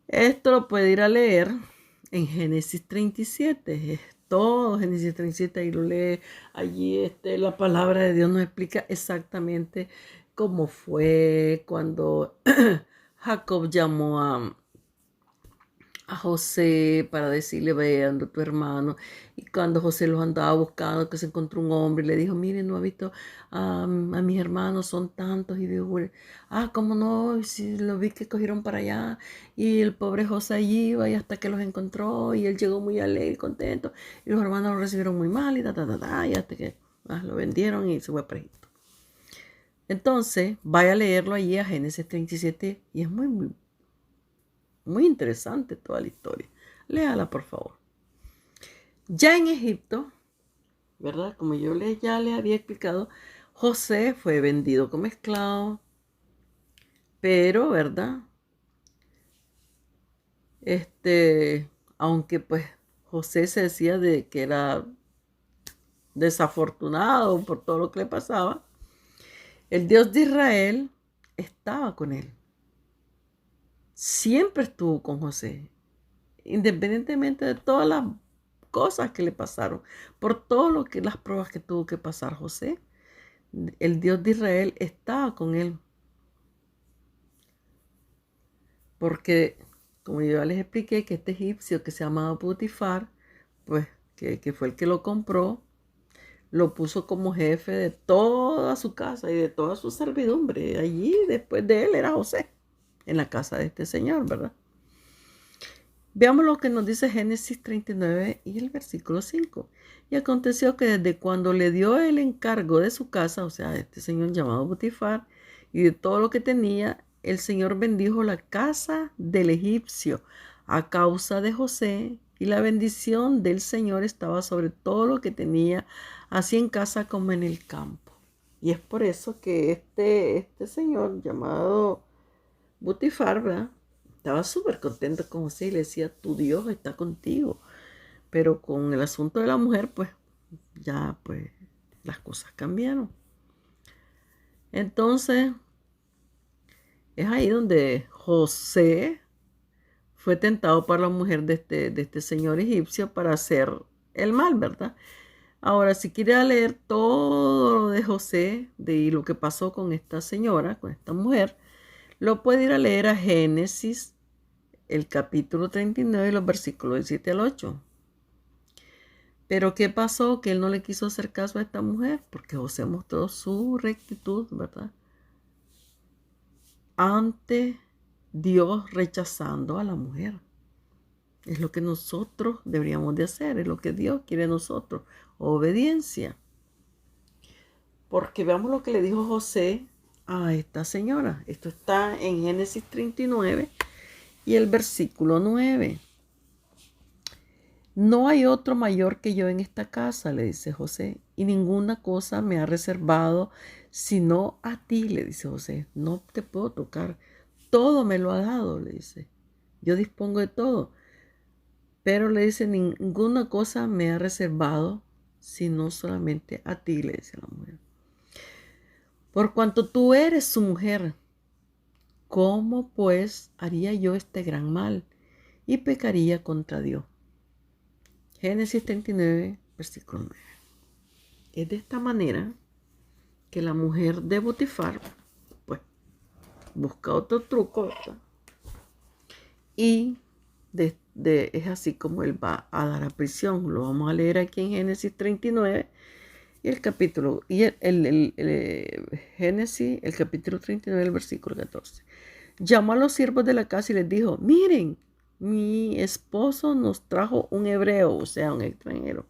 Esto lo puede ir a leer en Génesis 37. Es todo Génesis 37, ahí lo lee. Allí la palabra de Dios nos explica exactamente cómo fue cuando Jacob llamó a José para decirle, ve, anda tu hermano. Y cuando José los andaba buscando, que se encontró un hombre y le dijo, miren, no ha visto a mis hermanos, son tantos. Y dijo, cómo no, si lo vi que cogieron para allá. Y el pobre José allí iba y hasta que los encontró y él llegó muy alegre, contento. Y los hermanos lo recibieron muy mal y y hasta que lo vendieron y se fue para Egipto. Entonces, vaya a leerlo allí a Génesis 37 y es muy interesante toda la historia. Léala, por favor. Ya en Egipto, ¿verdad? Como yo ya les había explicado, José fue vendido como esclavo, pero, ¿verdad? Aunque pues José se decía de que era desafortunado por todo lo que le pasaba, el Dios de Israel estaba con él. Siempre estuvo con José, independientemente de todas las cosas que le pasaron, por todo las pruebas que tuvo que pasar José, el Dios de Israel estaba con él. Porque, como yo ya les expliqué, que este egipcio que se llamaba Potifar, pues que fue el que lo compró, lo puso como jefe de toda su casa y de toda su servidumbre. Allí, después de él, era José, en la casa de este señor, ¿verdad? Veamos lo que nos dice Génesis 39 y el versículo 5. Y aconteció que desde cuando le dio el encargo de su casa, o sea, este señor llamado Potifar, y de todo lo que tenía, el Señor bendijo la casa del egipcio a causa de José, y la bendición del Señor estaba sobre todo lo que tenía, así en casa como en el campo. Y es por eso que este señor llamado Potifar, ¿verdad? Estaba súper contento con José y le decía, tu Dios está contigo. Pero con el asunto de la mujer, pues ya pues las cosas cambiaron. Entonces, es ahí donde José fue tentado por la mujer de este señor egipcio para hacer el mal, ¿verdad? Ahora, si quiere leer todo lo de José, de lo que pasó con esta señora, con esta mujer, lo puede ir a leer a Génesis, el capítulo 39, los versículos del 7 al 8. Pero ¿qué pasó? Que él no le quiso hacer caso a esta mujer, porque José mostró su rectitud, ¿verdad? Ante Dios rechazando a la mujer. Es lo que nosotros deberíamos de hacer, es lo que Dios quiere de nosotros, obediencia. Porque veamos lo que le dijo José a esta señora. Esto está en Génesis 39 y el versículo 9. No hay otro mayor que yo en esta casa, le dice José, y ninguna cosa me ha reservado sino a ti, le dice José. No te puedo tocar, todo me lo ha dado, le dice. Yo dispongo de todo, pero le dice, ninguna cosa me ha reservado sino solamente a ti, le dice la mujer. Por cuanto tú eres su mujer, ¿cómo pues haría yo este gran mal y pecaría contra Dios? Génesis 39, versículo 9. Es de esta manera que la mujer de Potifar, pues, busca otro truco, ¿verdad? Y es así como él va a dar a prisión. Lo vamos a leer aquí en Génesis 39 y el capítulo, y Génesis, el capítulo 39, el versículo 14. Llamó a los siervos de la casa y les dijo, miren, mi esposo nos trajo un hebreo, o sea, un extranjero,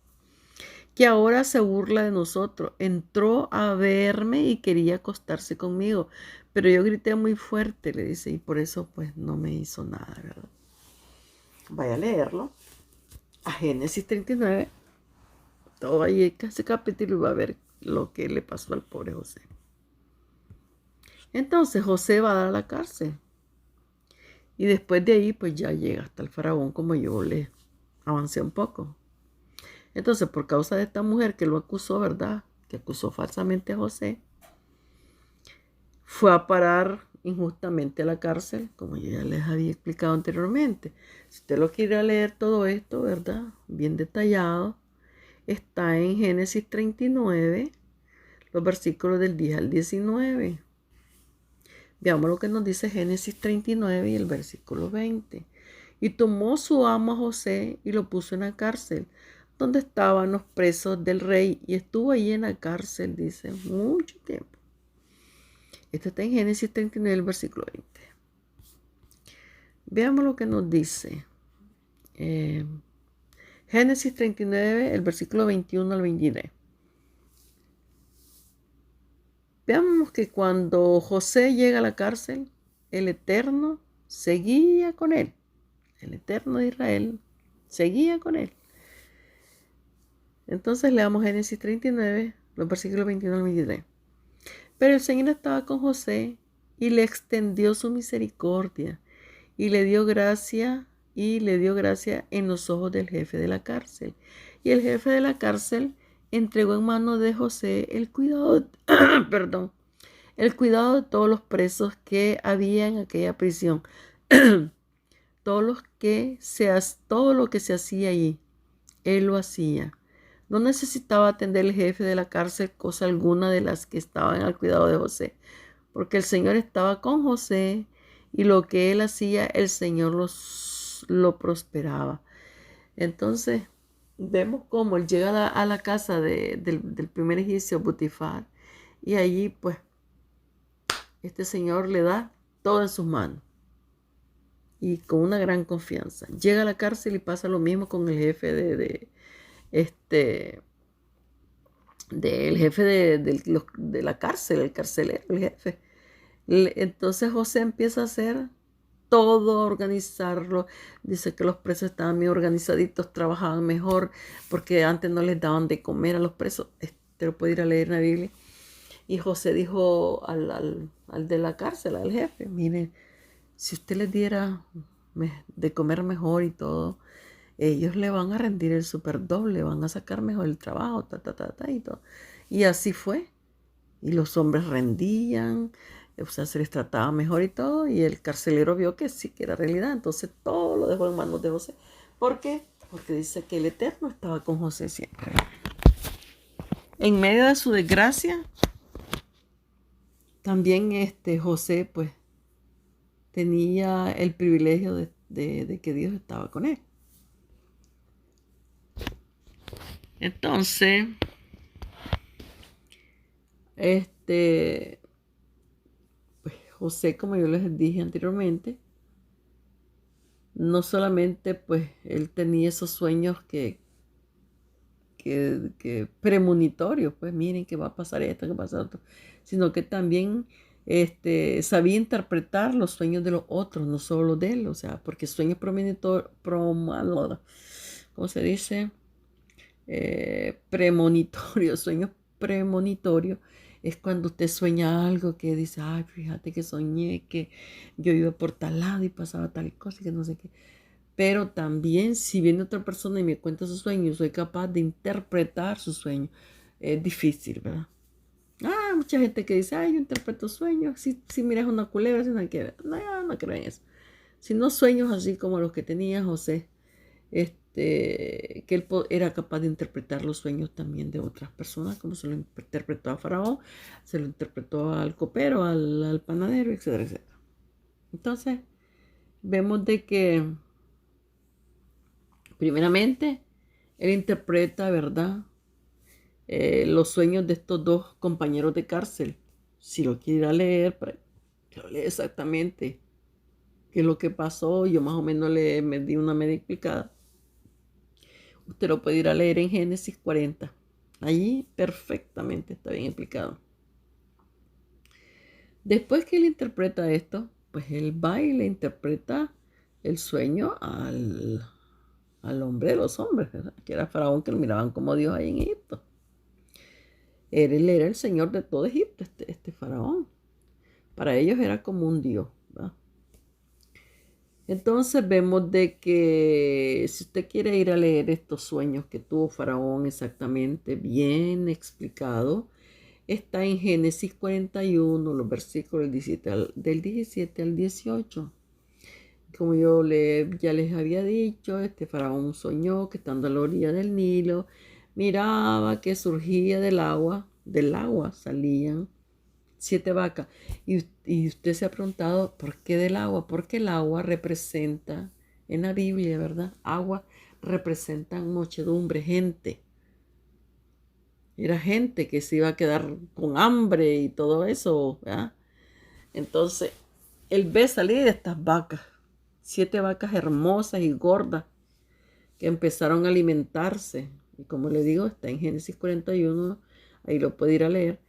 que ahora se burla de nosotros. Entró a verme y quería acostarse conmigo, pero yo grité muy fuerte, le dice, y por eso pues no me hizo nada, ¿verdad? Vaya a leerlo, a Génesis 39, todo ahí ese capítulo, y va a ver lo que le pasó al pobre José. Entonces José va a dar a la cárcel, y después de ahí pues ya llega hasta el faraón, como yo le avancé un poco. Entonces, por causa de esta mujer que lo acusó, ¿verdad? Que acusó falsamente a José, fue a parar injustamente a la cárcel, como yo ya les había explicado anteriormente. Si usted lo quiere leer todo esto, ¿verdad? Bien detallado, está en Génesis 39, los versículos del 10 al 19. Veamos lo que nos dice Génesis 39 y el versículo 20. Y tomó su amo a José y lo puso en la cárcel, donde estaban los presos del rey, y estuvo allí en la cárcel, dice, mucho tiempo. Esto está en Génesis 39, el versículo 20. Veamos lo que nos dice. Génesis 39, el versículo 21 al 23. Veamos que cuando José llega a la cárcel, el Eterno seguía con él. El Eterno de Israel seguía con él. Entonces leamos Génesis 39, los versículos 21 al 23. Pero el Señor estaba con José y le extendió su misericordia y le dio gracia en los ojos del jefe de la cárcel. Y el jefe de la cárcel entregó en manos de José el cuidado, el cuidado de todos los presos que había en aquella prisión. todo lo que se hacía allí, él lo hacía. No necesitaba atender el jefe de la cárcel cosa alguna de las que estaban al cuidado de José, porque el Señor estaba con José y lo que él hacía, el Señor lo prosperaba. Entonces, vemos cómo él llega a la casa del primer egipcio, Potifar, y allí pues este señor le da todo en sus manos y con una gran confianza. Llega a la cárcel y pasa lo mismo con el jefe este, del jefe de la cárcel, el carcelero, el jefe. Entonces José empieza a hacer todo, organizarlo. Dice que los presos estaban bien organizaditos, trabajaban mejor, porque antes no les daban de comer a los presos. Te lo puede ir a leer en la Biblia. Y José dijo al de la cárcel, al jefe, mire, si usted les diera de comer mejor y todo, ellos le van a rendir el super doble, van a sacar mejor el trabajo, y todo. Y así fue. Y los hombres rendían, o sea, se les trataba mejor y todo. Y el carcelero vio que sí, que era realidad. Entonces todo lo dejó en manos de José. ¿Por qué? Porque dice que el Eterno estaba con José siempre. En medio de su desgracia, también José, pues, tenía el privilegio de que Dios estaba con él. Entonces, pues José, como yo les dije anteriormente, no solamente pues él tenía esos sueños que premonitorios, pues miren que va a pasar esto, que va a pasar esto, sino que también sabía interpretar los sueños de los otros, no solo los de él, o sea, porque sueños premonitorios, ¿cómo se dice? Premonitorios, sueños premonitorios, es cuando usted sueña algo que dice, ay, fíjate que soñé que yo iba por tal lado y pasaba tal cosa y que no sé qué. Pero también si viene otra persona y me cuenta su sueño, soy capaz de interpretar su sueño. Es difícil, ¿verdad? Mucha gente que dice, yo interpreto sueños. Si miras una culebra, si no hay que ver. No, yo no creo en eso. Sino sueños así como los que tenía José, que él era capaz de interpretar los sueños también de otras personas, como se lo interpretó a Faraón, se lo interpretó al copero, al panadero, etcétera, etcétera. Entonces, vemos de que primeramente, él interpreta, ¿verdad? Los sueños de estos dos compañeros de cárcel. Si lo quiere ir a leer, que lo lea exactamente qué es lo que pasó. Yo más o menos me di una media explicada. Usted lo puede ir a leer en Génesis 40. Allí perfectamente está bien explicado. Después que él interpreta esto, pues él va y le interpreta el sueño al hombre de los hombres, ¿verdad? Que era Faraón, que lo miraban como Dios ahí en Egipto. Él era el señor de todo Egipto, este Faraón. Para ellos era como un dios, ¿verdad? Entonces vemos de que si usted quiere ir a leer estos sueños que tuvo Faraón exactamente, bien explicado, está en Génesis 41, los versículos del 17 al 18. Como ya les había dicho, este Faraón soñó que estando a la orilla del Nilo, miraba que surgía del agua salían 7 vacas. Y usted se ha preguntado, ¿por qué del agua? Porque el agua representa, en la Biblia, ¿verdad? Agua representa muchedumbre, gente. Era gente que se iba a quedar con hambre y todo eso, ¿verdad? Entonces, él ve salir estas vacas, 7 vacas hermosas y gordas que empezaron a alimentarse. Y como le digo, está en Génesis 41, ahí lo puede ir a leer.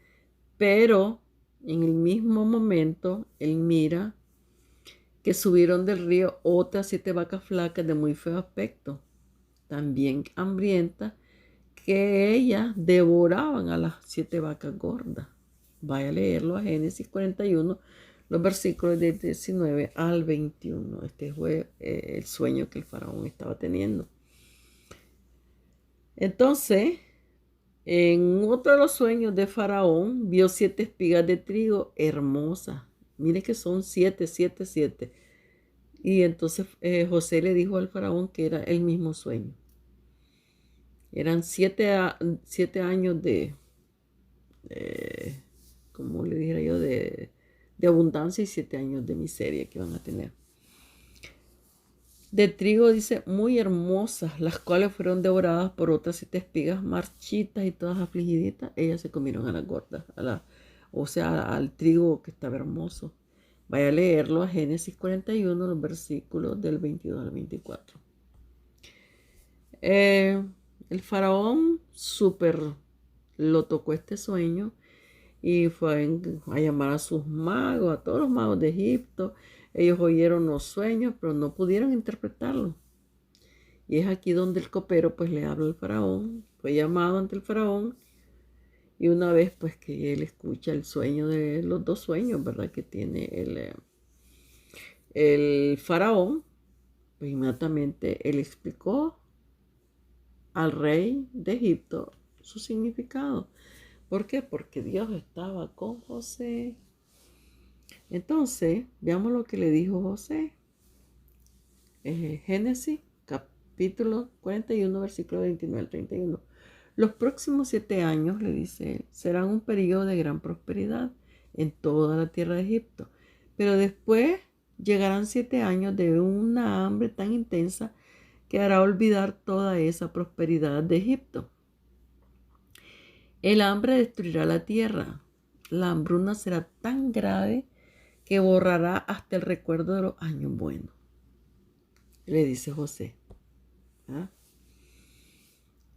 Pero en el mismo momento, él mira que subieron del río otras 7 vacas flacas de muy feo aspecto, también hambrientas, que ellas devoraban a las 7 vacas gordas. Vaya a leerlo a Génesis 41, los versículos del 19 al 21. Este fue el sueño que el faraón estaba teniendo. Entonces, en otro de los sueños de Faraón, vio 7 espigas de trigo hermosas. Mire que son 7, 7, 7. Y entonces José le dijo al Faraón que era el mismo sueño. Eran 7 años como le dijera yo, de abundancia y 7 años de miseria que van a tener. de trigo, dice, muy hermosas, las cuales fueron devoradas por otras 7 espigas marchitas y todas afligiditas. Ellas se comieron a las gordas, o sea, al trigo que estaba hermoso. Vaya a leerlo a Génesis 41, los versículos del 22 al 24. El faraón súper lo tocó este sueño y fue a llamar a sus magos, a todos los magos de Egipto. Ellos oyeron los sueños, pero no pudieron interpretarlos. Y es aquí donde el copero pues le habla al faraón. Fue llamado ante el faraón. Y una vez pues que él escucha el sueño de los 2 sueños, ¿verdad? Que tiene el faraón, pues inmediatamente él explicó al rey de Egipto su significado. ¿Por qué? Porque Dios estaba con José. Entonces, veamos lo que le dijo José. Génesis capítulo 41, versículo 29 al 31. Los próximos 7 años, le dice él, serán un periodo de gran prosperidad en toda la tierra de Egipto. Pero después llegarán 7 años de una hambre tan intensa que hará olvidar toda esa prosperidad de Egipto. El hambre destruirá la tierra. La hambruna será tan grave que borrará hasta el recuerdo de los años buenos. Le dice José. ¿Ah?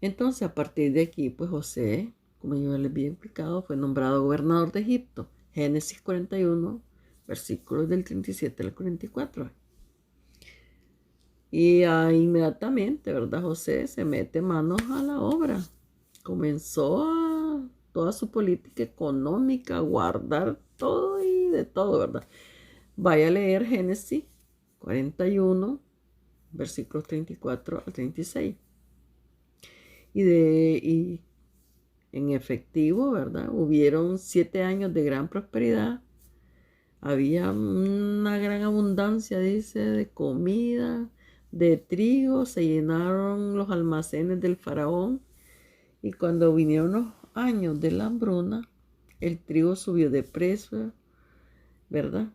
Entonces, a partir de aquí, pues José, como yo les había explicado, fue nombrado gobernador de Egipto. Génesis 41, versículos del 37 al 44. Y inmediatamente, ¿verdad? José se mete manos a la obra. Comenzó toda su política económica, a guardar todo y de todo, ¿verdad? Vaya a leer Génesis 41, versículos 34 al 36. Y en efectivo, ¿verdad? Hubieron 7 años de gran prosperidad. Había una gran abundancia, dice, de comida, de trigo. Se llenaron los almacenes del faraón. Y cuando vinieron los años de la hambruna, el trigo subió de precio, ¿verdad?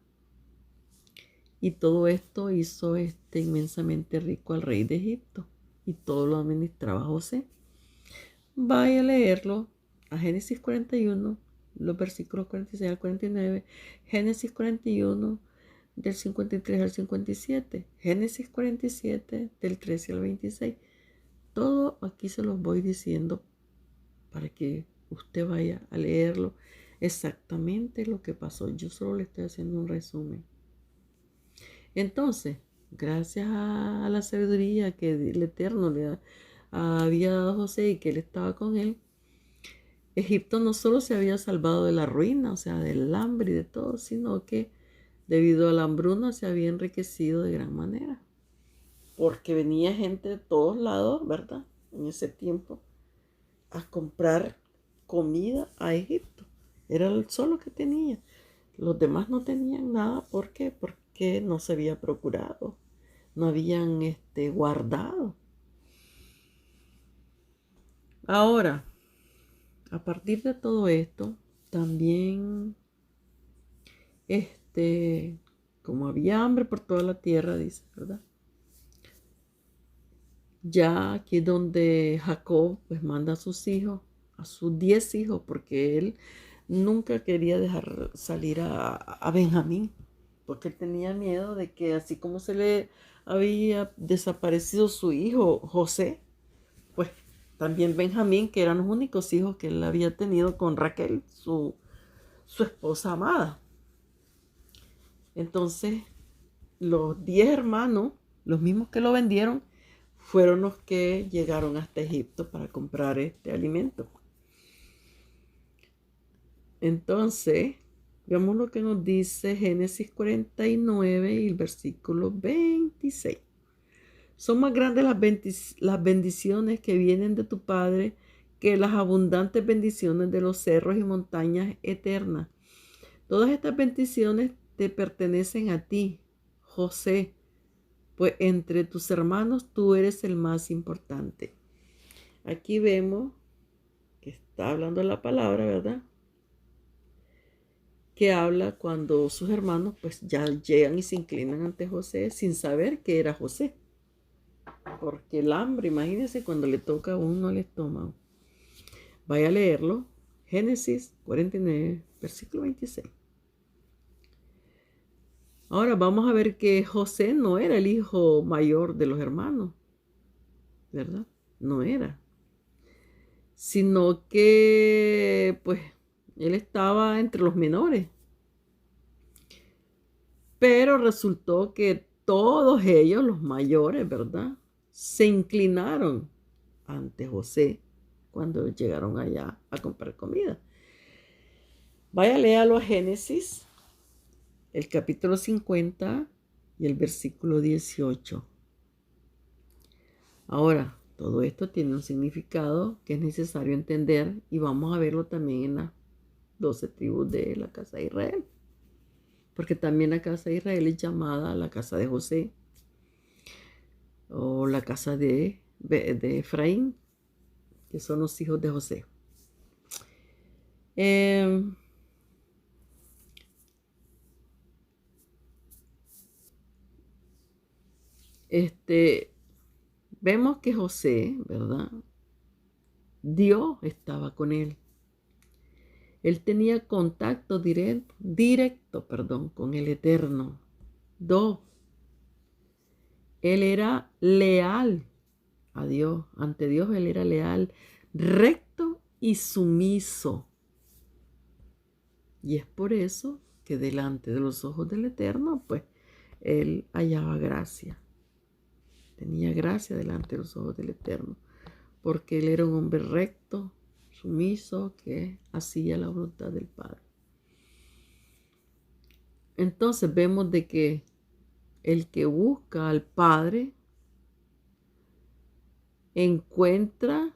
Y todo esto hizo inmensamente rico al rey de Egipto. Y todo lo administraba José. Vaya a leerlo a Génesis 41, los versículos 46 al 49, Génesis 41 del 53 al 57, Génesis 47 del 13 al 26. Todo aquí se los voy diciendo para que usted vaya a leerlo exactamente lo que pasó. Yo solo le estoy haciendo un resumen. Entonces, gracias a la sabiduría que el Eterno le había dado a José y que él estaba con él, Egipto no solo se había salvado de la ruina, o sea, del hambre y de todo, sino que debido a la hambruna se había enriquecido de gran manera. Porque venía gente de todos lados, ¿verdad? En ese tiempo, a comprar comida a Egipto. Era el solo que tenía. Los demás no tenían nada. ¿Por qué? Porque no se había procurado. No habían guardado. Ahora, a partir de todo esto, también, como había hambre por toda la tierra, dice, ¿verdad? Ya aquí es donde Jacob pues manda a sus hijos, a sus 10 hijos, porque él nunca quería dejar salir a Benjamín, porque él tenía miedo de que así como se le había desaparecido su hijo José, pues también Benjamín, que eran los únicos hijos que él había tenido con Raquel, su esposa amada. Entonces, los 10 hermanos, los mismos que lo vendieron, fueron los que llegaron hasta Egipto para comprar este alimento. Entonces, veamos lo que nos dice Génesis 49 y el versículo 26. Son más grandes las bendiciones que vienen de tu Padre que las abundantes bendiciones de los cerros y montañas eternas. Todas estas bendiciones te pertenecen a ti, José, pues entre tus hermanos tú eres el más importante. Aquí vemos que está hablando la palabra, ¿verdad? Que habla cuando sus hermanos pues ya llegan y se inclinan ante José sin saber que era José. porque el hambre, imagínense cuando le toca a uno el estómago. Vaya a leerlo. Génesis 49, versículo 26. Ahora vamos a ver que José no era el hijo mayor de los hermanos, ¿verdad? No era. Sino que, pues, él estaba entre los menores. Pero resultó que todos ellos, los mayores, ¿verdad? Se inclinaron ante José cuando llegaron allá a comprar comida. Vaya, léalo a Génesis, el capítulo 50 y el versículo 18. Ahora, todo esto tiene un significado que es necesario entender y vamos a verlo también en las 12 tribus de la casa de Israel. Porque también la casa de Israel es llamada la casa de José o la casa de Efraín, que son los hijos de José. Vemos que José, ¿verdad? Dios estaba con él. Él tenía contacto directo, con el Eterno. 2. Él era leal a Dios. Ante Dios él era leal, recto y sumiso. Y es por eso que delante de los ojos del Eterno, pues, él hallaba gracia. Tenía gracia delante de los ojos del Eterno. Porque él era un hombre recto, sumiso, que hacía la voluntad del Padre. Entonces vemos de que el que busca al Padre encuentra,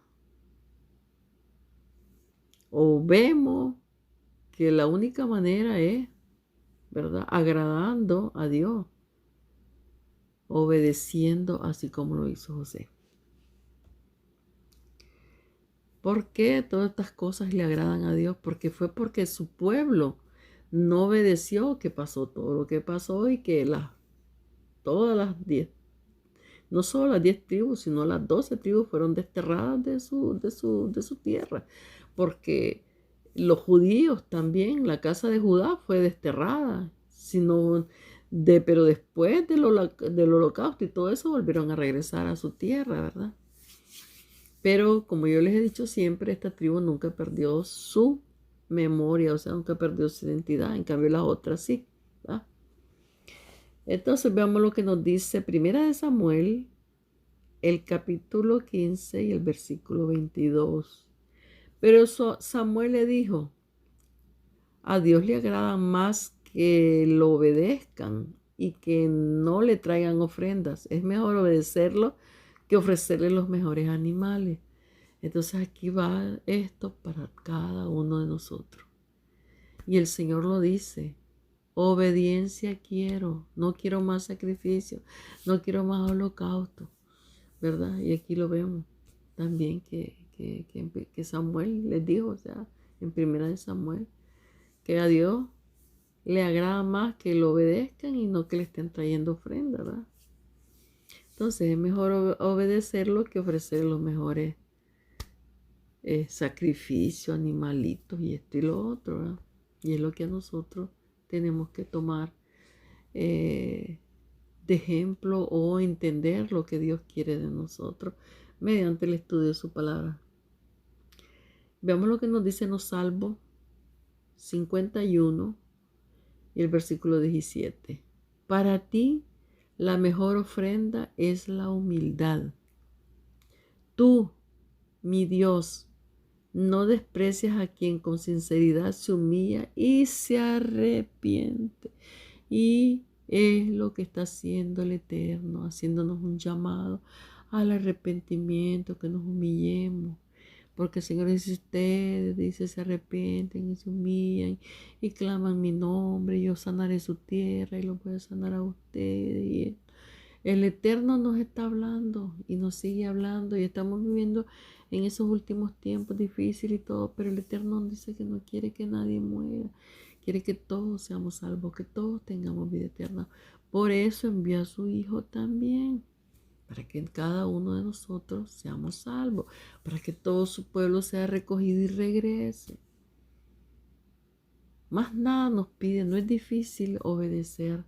o vemos que la única manera es, ¿verdad?, agradando a Dios, obedeciendo así como lo hizo José. ¿Por qué todas estas cosas le agradan a Dios? Porque su pueblo no obedeció, que pasó todo lo que pasó y que todas las 10, no solo las 10 tribus, sino las 12 tribus fueron desterradas de su tierra. Porque los judíos también, la casa de Judá fue desterrada, pero después del holocausto y todo eso volvieron a regresar a su tierra, ¿verdad? Pero como yo les he dicho siempre, esta tribu nunca perdió su memoria, o sea, nunca perdió su identidad. En cambio, las otras sí, ¿verdad? Entonces veamos lo que nos dice Primera de Samuel, el capítulo 15 y el versículo 22. Pero Samuel le dijo: a Dios le agrada más que lo obedezcan y que no le traigan ofrendas. Es mejor obedecerlo que ofrecerle los mejores animales. Entonces aquí va esto para cada uno de nosotros. Y el Señor lo dice: obediencia quiero, no quiero más sacrificio, no quiero más holocausto, ¿verdad? Y aquí lo vemos también que Samuel les dijo, o sea, en Primera de Samuel, que a Dios le agrada más que lo obedezcan y no que le estén trayendo ofrenda, ¿verdad? Entonces es mejor obedecerlo que ofrecer los mejores sacrificios, animalitos y esto y lo otro, ¿verdad? Y es lo que a nosotros tenemos que tomar de ejemplo o entender lo que Dios quiere de nosotros mediante el estudio de su palabra. Veamos lo que nos dice en los Salmos 51 y el versículo 17. Para ti la mejor ofrenda es la humildad. Tú, mi Dios, no desprecias a quien con sinceridad se humilla y se arrepiente. Y es lo que está haciendo el Eterno, haciéndonos un llamado al arrepentimiento, que nos humillemos. Porque el Señor dice: ustedes, dice, se arrepienten y se humillan y claman mi nombre, y yo sanaré su tierra y lo voy a sanar a ustedes. Y el Eterno nos está hablando y nos sigue hablando, y estamos viviendo en esos últimos tiempos difíciles y todo, pero el Eterno dice que no quiere que nadie muera, quiere que todos seamos salvos, que todos tengamos vida eterna. Por eso envió a su Hijo también, para que cada uno de nosotros seamos salvos, para que todo su pueblo sea recogido y regrese. Más nada nos pide, no es difícil obedecer.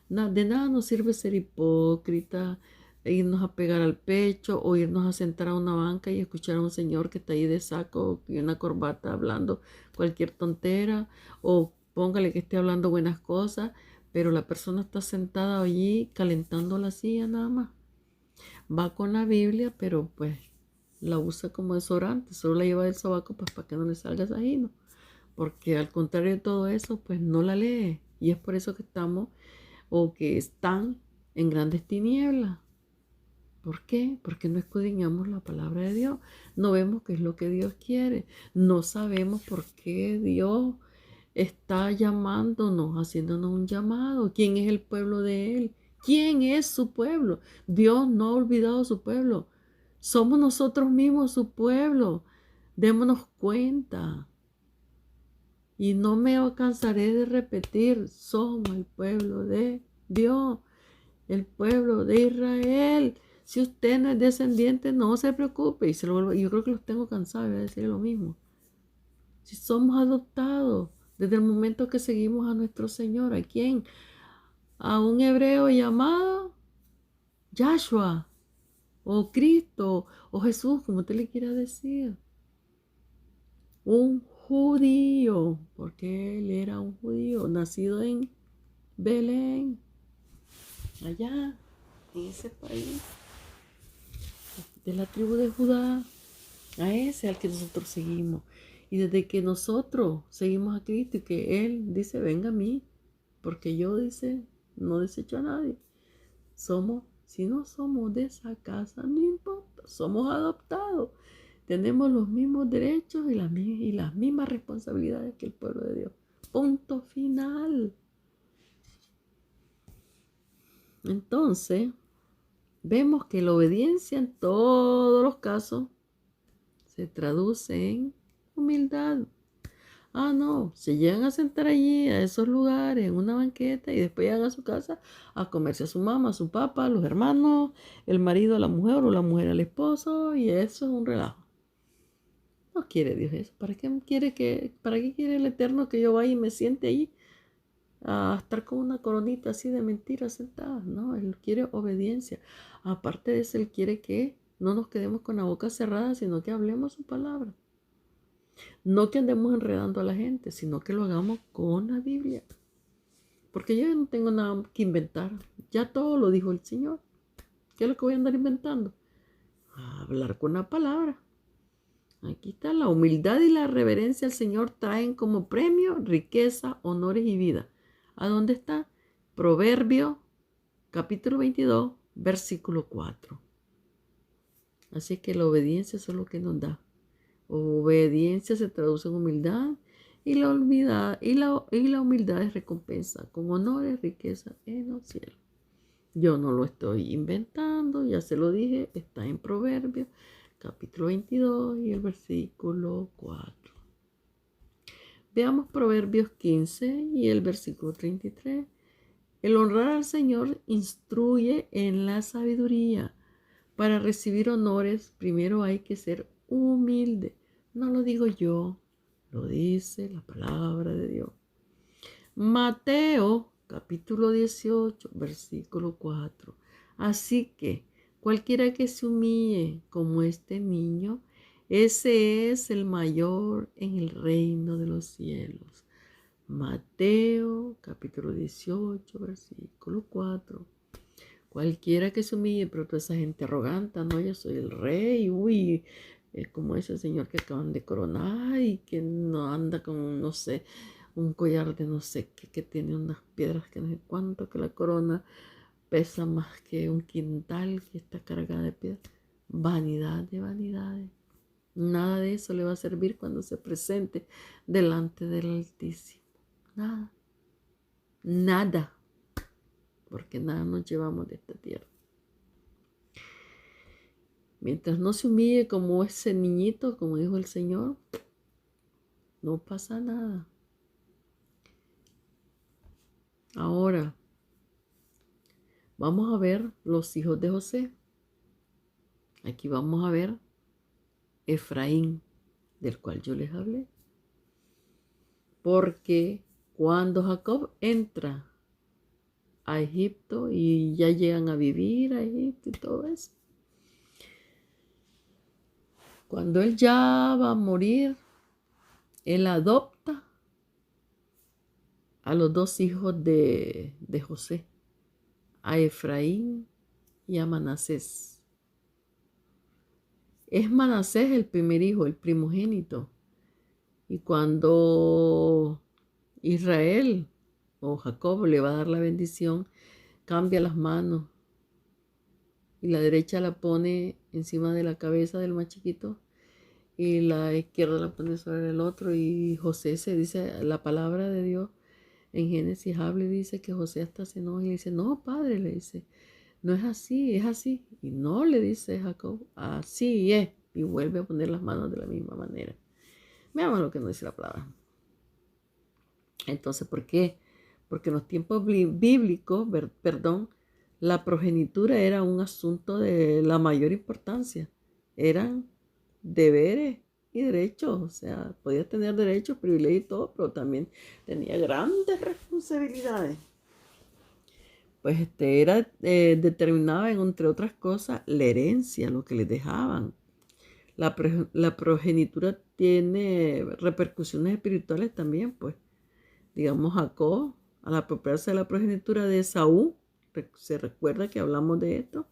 De nada nos sirve ser hipócrita, irnos a pegar al pecho o irnos a sentar a una banca y escuchar a un señor que está ahí de saco y una corbata hablando cualquier tontera, o póngale que esté hablando buenas cosas, pero la persona está sentada allí calentando la silla nada más. Va con la Biblia, pero pues la usa como desodorante, solo la lleva del sobaco pues para que no le salga sajino, porque al contrario de todo eso, pues no la lee. Y es por eso que estamos o que están en grandes tinieblas. ¿Por qué? Porque no escudriñamos la palabra de Dios. No vemos qué es lo que Dios quiere. No sabemos por qué Dios está llamándonos, haciéndonos un llamado. ¿Quién es el pueblo de Él? ¿Quién es su pueblo? Dios no ha olvidado su pueblo. Somos nosotros mismos su pueblo. Démonos cuenta. Y no me cansaré de repetir, somos el pueblo de Dios, el pueblo de Israel. Si usted no es descendiente, no se preocupe. Y yo creo que los tengo cansados de decir lo mismo. Si somos adoptados desde el momento que seguimos a nuestro Señor, ¿a quién? A un hebreo llamado Yahshua, o Cristo, o Jesús, como usted le quiera decir. Un judío, porque él era un judío, nacido en Belén, allá, en ese país, de la tribu de Judá, a ese al que nosotros seguimos. Y desde que nosotros seguimos a Cristo y que Él dice, venga a mí, porque yo, dice, no desecho a nadie. Si no somos de esa casa, no importa, somos adoptados. Tenemos los mismos derechos y las mismas responsabilidades que el pueblo de Dios. Punto final. Entonces, vemos que la obediencia en todos los casos se traduce en humildad. Ah, no, se llegan a sentar allí, a esos lugares, en una banqueta, y después llegan a su casa a comerse a su mamá, a su papá, a los hermanos, el marido a la mujer o la mujer al esposo, y eso es un relajo. No quiere Dios eso. ¿Para qué quiere el Eterno que yo vaya y me siente ahí a estar con una coronita así de mentiras sentada? No, Él quiere obediencia. Aparte de eso, Él quiere que no nos quedemos con la boca cerrada, sino que hablemos su palabra. No que andemos enredando a la gente, sino que lo hagamos con la Biblia. Porque yo no tengo nada que inventar. Ya todo lo dijo el Señor. ¿Qué es lo que voy a andar inventando? Hablar con la palabra. Aquí está, la humildad y la reverencia al Señor traen como premio riqueza, honores y vida. ¿A dónde está? Proverbio, capítulo 22, versículo 4. Así que la obediencia es lo que nos da. Obediencia se traduce en humildad y la humildad es recompensa con honores, riqueza en los cielos. Yo no lo estoy inventando, ya se lo dije, está en Proverbios, capítulo 22 y el versículo 4. Veamos Proverbios 15 y el versículo 33. El honrar al Señor instruye en la sabiduría. Para recibir honores, primero hay que ser humilde. No lo digo yo, lo dice la palabra de Dios. Mateo, capítulo 18, versículo 4. Así que cualquiera que se humille como este niño, ese es el mayor en el reino de los cielos. Mateo, capítulo 18, versículo 4. Cualquiera que se humille, pero toda esa gente arrogante, no, yo soy el rey, uy, como ese señor que acaban de coronar y que no anda con, no sé, un collar de no sé qué, que tiene unas piedras que no sé cuánto, que la corona pesa más que un quintal, que está cargada de piedras. Vanidad de vanidades. Nada de eso le va a servir cuando se presente delante del Altísimo. Nada. Nada. Porque nada nos llevamos de esta tierra. Mientras no se humille como ese niñito, como dijo el Señor, no pasa nada. Ahora, vamos a ver los hijos de José. Aquí vamos a ver Efraín, del cual yo les hablé. Porque cuando Jacob entra a Egipto y ya llegan a vivir a Egipto y todo eso, cuando él ya va a morir, él adopta a los dos hijos de José, a Efraín y a Manasés. Es Manasés el primer hijo, el primogénito. Y cuando Israel o Jacob le va a dar la bendición, cambia las manos y la derecha la pone encima de la cabeza del más chiquito y la izquierda la pone sobre el otro. Y José se dice, la palabra de Dios en Génesis habla y dice que José hasta se enoja y le dice, no, padre, le dice, no es así, es así. Y no, le dice Jacob, así es. Y vuelve a poner las manos de la misma manera. Veamos lo que nos dice la palabra. Entonces, ¿por qué? Porque en los tiempos bíblicos, la progenitura era un asunto de la mayor importancia. Eran deberes y derechos. O sea, podías tener derechos, privilegios y todo, pero también tenía grandes responsabilidades. Pues era determinada entre otras cosas, la herencia, lo que les dejaban. La progenitura tiene repercusiones espirituales también, pues. Digamos, Jacob, al apropiarse de la progenitura de Esaú, se recuerda que hablamos de esto,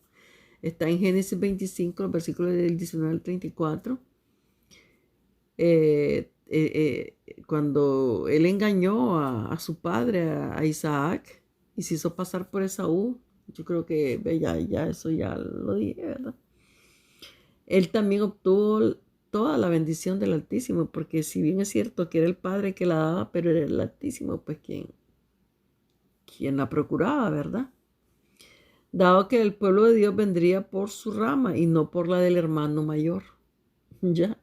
está en Génesis 25, los versículos del 19 al 34. Cuando él engañó a su padre, a Isaac, y se hizo pasar por Esaú, yo creo que ya eso ya lo dije, ¿verdad? Él también obtuvo toda la bendición del Altísimo, porque si bien es cierto que era el Padre que la daba, pero era el Altísimo, pues quien la procuraba, ¿verdad? Dado que el pueblo de Dios vendría por su rama y no por la del hermano mayor. ¿Ya?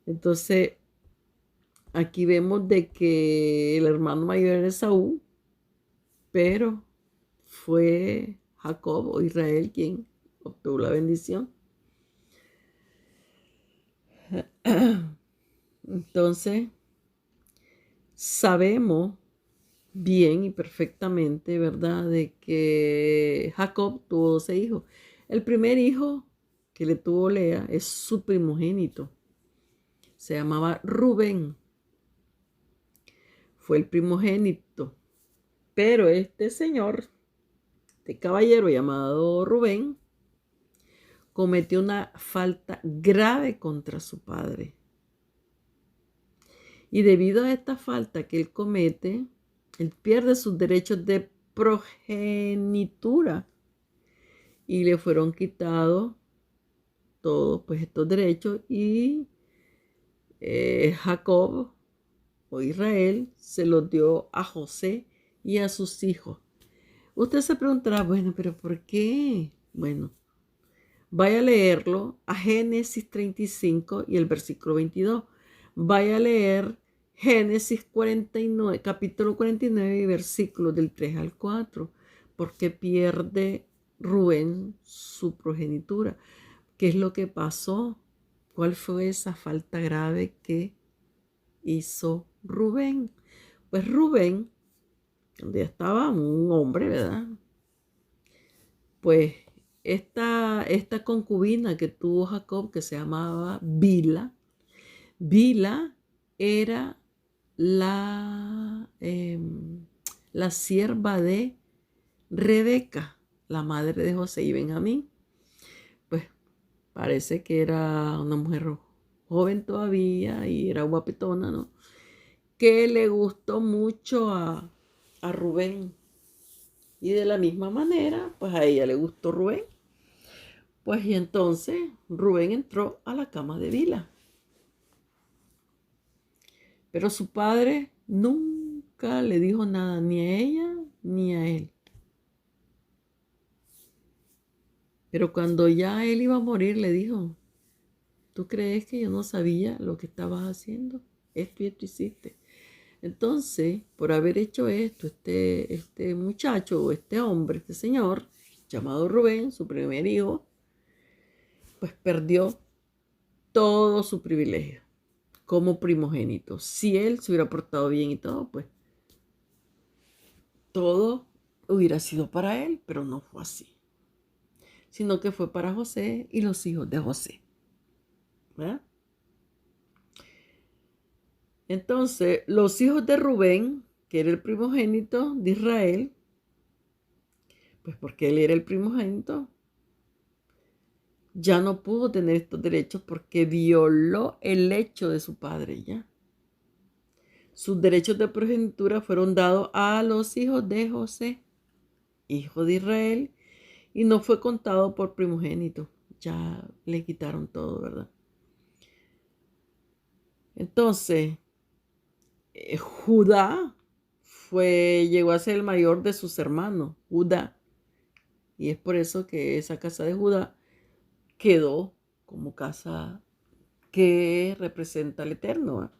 Entonces, aquí vemos de que el hermano mayor era Esaú, pero fue Jacob o Israel quien obtuvo la bendición. Entonces, sabemos bien y perfectamente, ¿verdad?, de que Jacob tuvo 12 hijos. El primer hijo que le tuvo Lea es su primogénito. Se llamaba Rubén. Fue el primogénito. Pero este señor, este caballero llamado Rubén, cometió una falta grave contra su padre. Y debido a esta falta que él comete, él pierde sus derechos de progenitura y le fueron quitados todos pues, estos derechos y Jacob o Israel se los dio a José y a sus hijos. Usted se preguntará, bueno, pero ¿por qué? Bueno, vaya a leerlo a Génesis 35 y el versículo 22. Vaya a leer Génesis 49, capítulo 49 y versículos del 3 al 4. Porque pierde Rubén su progenitura. ¿Qué es lo que pasó? ¿Cuál fue esa falta grave que hizo Rubén? Pues Rubén, donde ya estaba un hombre, ¿verdad? Pues esta concubina que tuvo Jacob, que se llamaba Bila era la sierva de Rebeca, la madre de José y Benjamín. Pues parece que era una mujer joven todavía y era guapetona, ¿no? Que le gustó mucho a Rubén. Y de la misma manera, pues a ella le gustó Rubén. Pues y entonces Rubén entró a la cama de Bila. Pero su padre nunca le dijo nada ni a ella ni a él. Pero cuando ya él iba a morir le dijo, ¿tú crees que yo no sabía lo que estabas haciendo? Esto y esto hiciste. Entonces, por haber hecho esto, este muchacho o este hombre, este señor, llamado Rubén, su primer hijo, pues perdió todo su privilegio como primogénito. Si él se hubiera portado bien y todo, pues todo hubiera sido para él, pero no fue así, sino que fue para José y los hijos de José. ¿Verdad? Entonces, los hijos de Rubén, que era el primogénito de Israel, pues porque él era el primogénito, ya no pudo tener estos derechos porque violó el hecho de su padre, ¿ya? Sus derechos de progenitura fueron dados a los hijos de José, hijo de Israel, y no fue contado por primogénito. Ya le quitaron todo, ¿verdad? Entonces, Judá llegó a ser el mayor de sus hermanos, Judá. Y es por eso que esa casa de Judá quedó como casa que representa al Eterno, ¿verdad?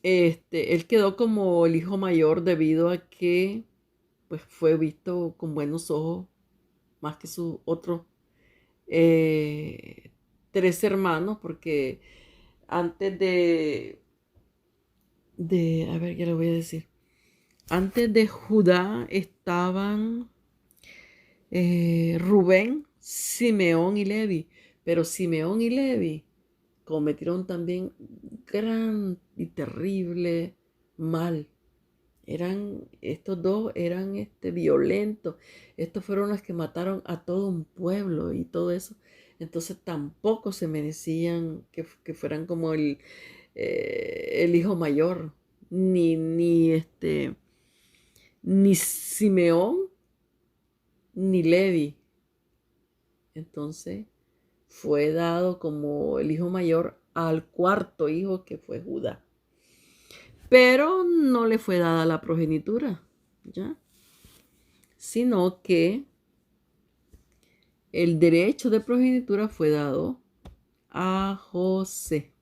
Él quedó como el hijo mayor debido a que pues, fue visto con buenos ojos más que sus otros eh, tres hermanos, porque antes a ver, ya le voy a decir, antes de Judá estaban Rubén, Simeón y Levi, pero Simeón y Levi cometieron también gran y terrible mal. Estos dos eran violentos. Estos fueron los que mataron a todo un pueblo y todo eso. Entonces tampoco se merecían que fueran como el hijo mayor. Ni Simeón ni Levi. Entonces fue dado como el hijo mayor al cuarto hijo, que fue Judá. Pero no le fue dada la progenitura, ¿ya? Sino que el derecho de progenitura fue dado a José.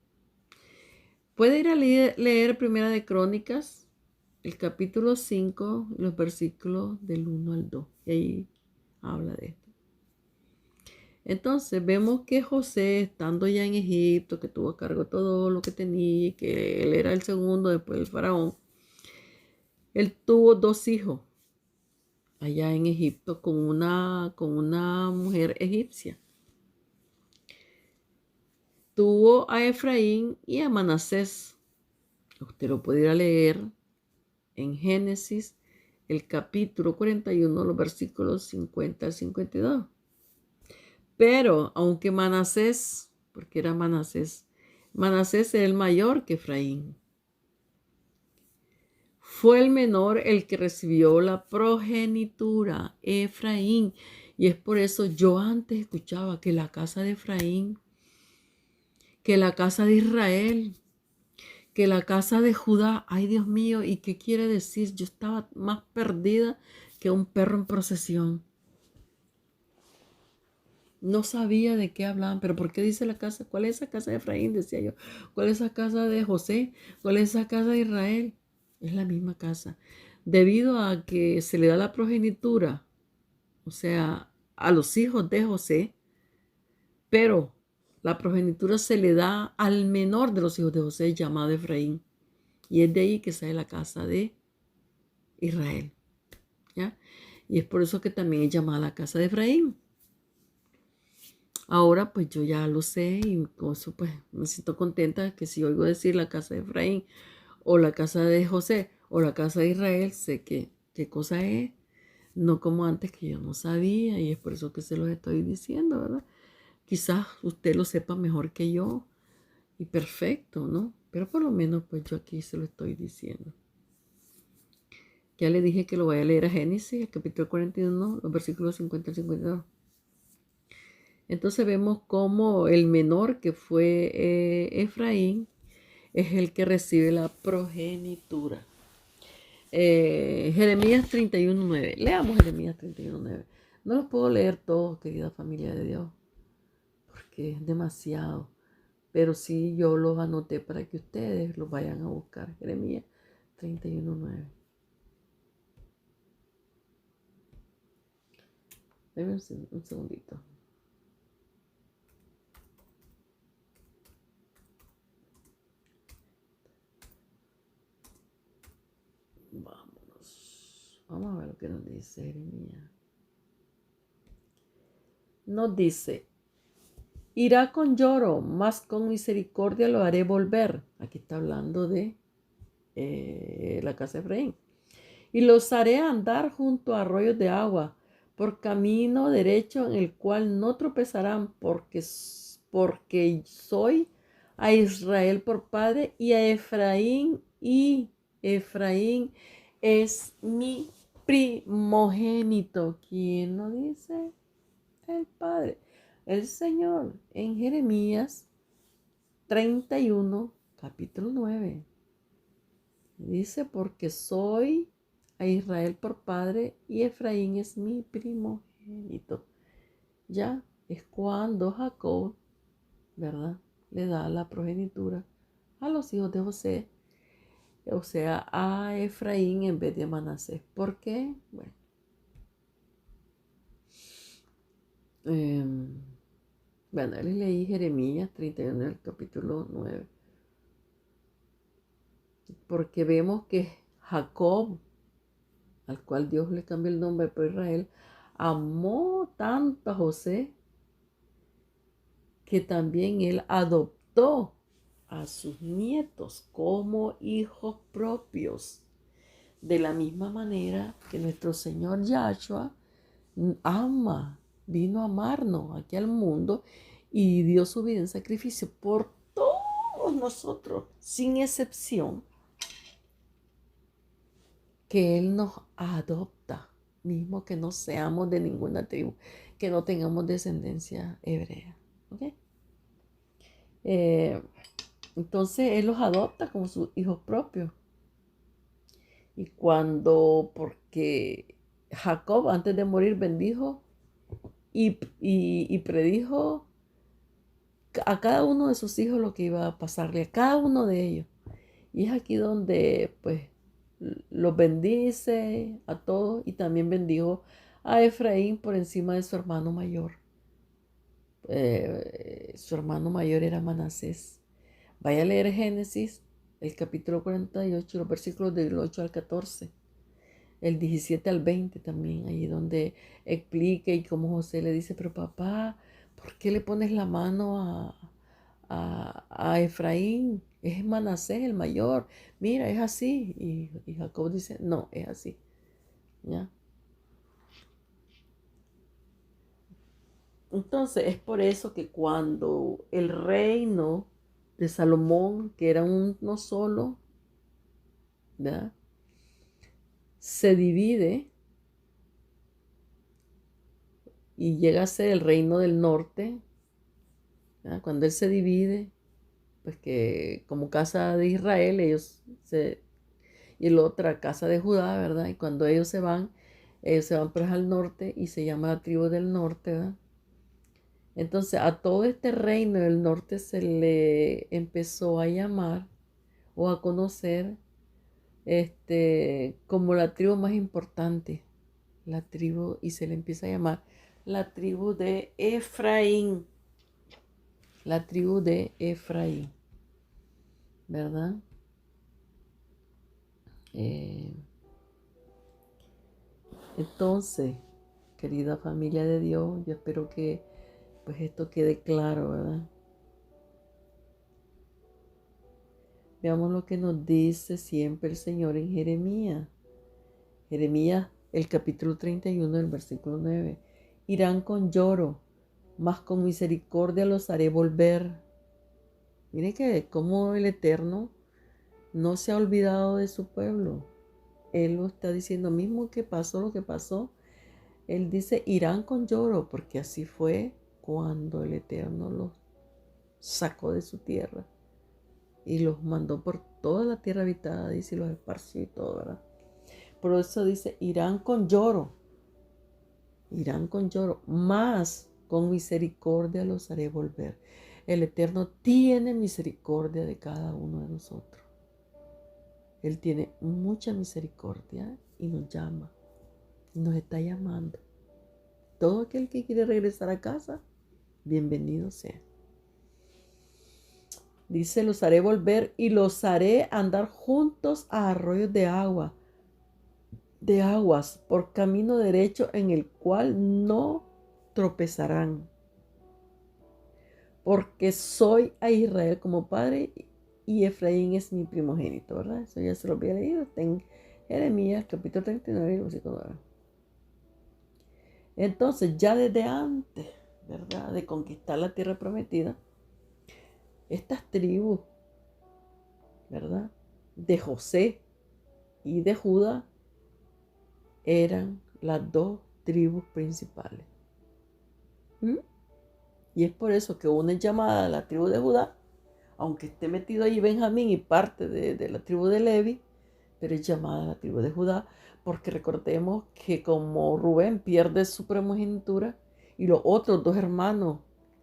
Puede ir a leer Primera de Crónicas, el capítulo 5, los versículos del 1 al 2. Y ahí habla de esto. Entonces vemos que José, estando ya en Egipto, que tuvo a cargo todo lo que tenía, que él era el segundo después del faraón, él tuvo dos hijos allá en Egipto con una mujer egipcia. Tuvo a Efraín y a Manasés. Usted lo puede ir a leer en Génesis, el capítulo 41, los versículos 50 al 52. Pero aunque Manasés, porque era Manasés era el mayor que Efraín, fue el menor el que recibió la progenitura, Efraín. Y es por eso yo antes escuchaba que la casa de Efraín, que la casa de Israel, que la casa de Judá, ay Dios mío, ¿y qué quiere decir? Yo estaba más perdida que un perro en procesión. No sabía de qué hablaban, pero ¿por qué dice la casa? ¿Cuál es esa casa de Efraín? Decía yo. ¿Cuál es esa casa de José? ¿Cuál es esa casa de Israel? Es la misma casa. Debido a que se le da la progenitura, o sea, a los hijos de José, pero la progenitura se le da al menor de los hijos de José, llamado Efraín. Y es de ahí que sale la casa de Israel. ¿Ya? Y es por eso que también es llamada la casa de Efraín. Ahora pues yo ya lo sé y con eso pues me siento contenta que si oigo decir la casa de Efraín o la casa de José o la casa de Israel, sé qué cosa es, no como antes que yo no sabía y es por eso que se los estoy diciendo, ¿verdad? Quizás usted lo sepa mejor que yo y perfecto, ¿no? Pero por lo menos pues yo aquí se lo estoy diciendo. Ya le dije que lo voy a leer a Génesis, el capítulo 41, los versículos 50 al 52. Entonces vemos cómo el menor, que fue Efraín, es el que recibe la progenitura. Jeremías 31:9. Leamos Jeremías 31:9. No los puedo leer todos, querida familia de Dios, porque es demasiado. Pero sí yo los anoté para que ustedes los vayan a buscar. Jeremías 31:9. Deme un segundito. Vámonos. Vamos a ver lo que nos dice Jeremías. Nos dice, irá con lloro, mas con misericordia lo haré volver. Aquí está hablando de la casa de Efraín. Y los haré andar junto a arroyos de agua, por camino derecho en el cual no tropezarán, porque soy a Israel por padre y a Efraín, y Efraín es mi primogénito. ¿Quién lo dice? El Padre. El Señor en Jeremías 31, capítulo 9. Dice, porque soy a Israel por padre y Efraín es mi primogénito. Ya es cuando Jacob, ¿verdad? Le da la progenitura a los hijos de José, o sea, a Efraín en vez de Manasés. ¿Por qué? Bueno, les leí Jeremías 31 del capítulo 9, porque vemos que Jacob, al cual Dios le cambió el nombre por Israel, amó tanto a José que también él adoptó a sus nietos como hijos propios. De la misma manera que nuestro Señor Yahshua vino a amarnos aquí al mundo y dio su vida en sacrificio por todos nosotros, sin excepción, que Él nos adopta, mismo que no seamos de ninguna tribu, que no tengamos descendencia hebrea. ¿Okay? Entonces Él los adopta como sus hijos propios. Y porque Jacob antes de morir bendijo y predijo a cada uno de sus hijos lo que iba a pasarle, a cada uno de ellos. Y es aquí donde pues los bendice a todos y también bendijo a Efraín por encima de su hermano mayor. Su hermano mayor era Manasés. Vaya a leer Génesis, el capítulo 48, los versículos del 8 al 14. El 17 al 20 también, ahí donde explica y como José le dice, pero papá, ¿por qué le pones la mano a Efraín? Es Manasés el mayor, mira, es así. Y Jacob dice, no, es así. ¿Ya? Entonces es por eso que cuando el reino de Salomón, que era uno solo, ¿verdad? Se divide y llega a ser el reino del norte, ¿verdad? Cuando él se divide, pues que como casa de Israel, y la otra casa de Judá, ¿verdad? Y cuando ellos se van pues al norte y se llama la tribu del norte, ¿verdad? Entonces a todo este reino del norte se le empezó a llamar o a conocer como la tribu más importante, la tribu, y se le empieza a llamar la tribu de Efraín, la tribu de Efraín, ¿verdad? Eh, entonces, querida familia de Dios, yo espero que pues esto quede claro, ¿verdad? Veamos lo que nos dice siempre el Señor en Jeremías. Jeremías, el capítulo 31, el versículo 9. Irán con lloro, mas con misericordia los haré volver. Mire que como el Eterno no se ha olvidado de su pueblo. Él lo está diciendo mismo que pasó lo que pasó. Él dice, irán con lloro, porque así fue cuando el Eterno los sacó de su tierra y los mandó por toda la tierra habitada, dice, y los esparció y todo, ¿verdad? Por eso dice, irán con lloro, mas con misericordia los haré volver. El Eterno tiene misericordia de cada uno de nosotros. Él tiene mucha misericordia y nos llama, y nos está llamando. todo aquel que quiere regresar a casa, bienvenido sea. Dice, los haré volver y los haré andar juntos a arroyos de aguas, por camino derecho en el cual no tropezarán. Porque soy a Israel como padre y Efraín es mi primogénito, ¿verdad? Eso ya se lo había leído. Está en Jeremías, capítulo 39, versículo 9. Entonces, ya desde antes, ¿verdad?, de conquistar la tierra prometida, estas tribus, ¿verdad?, de José y de Judá eran las dos tribus principales. Y es por eso que una es llamada la tribu de Judá, aunque esté metido ahí Benjamín y parte de la tribu de Levi, pero es llamada la tribu de Judá, porque recordemos que como Rubén pierde su primogenitura y los otros dos hermanos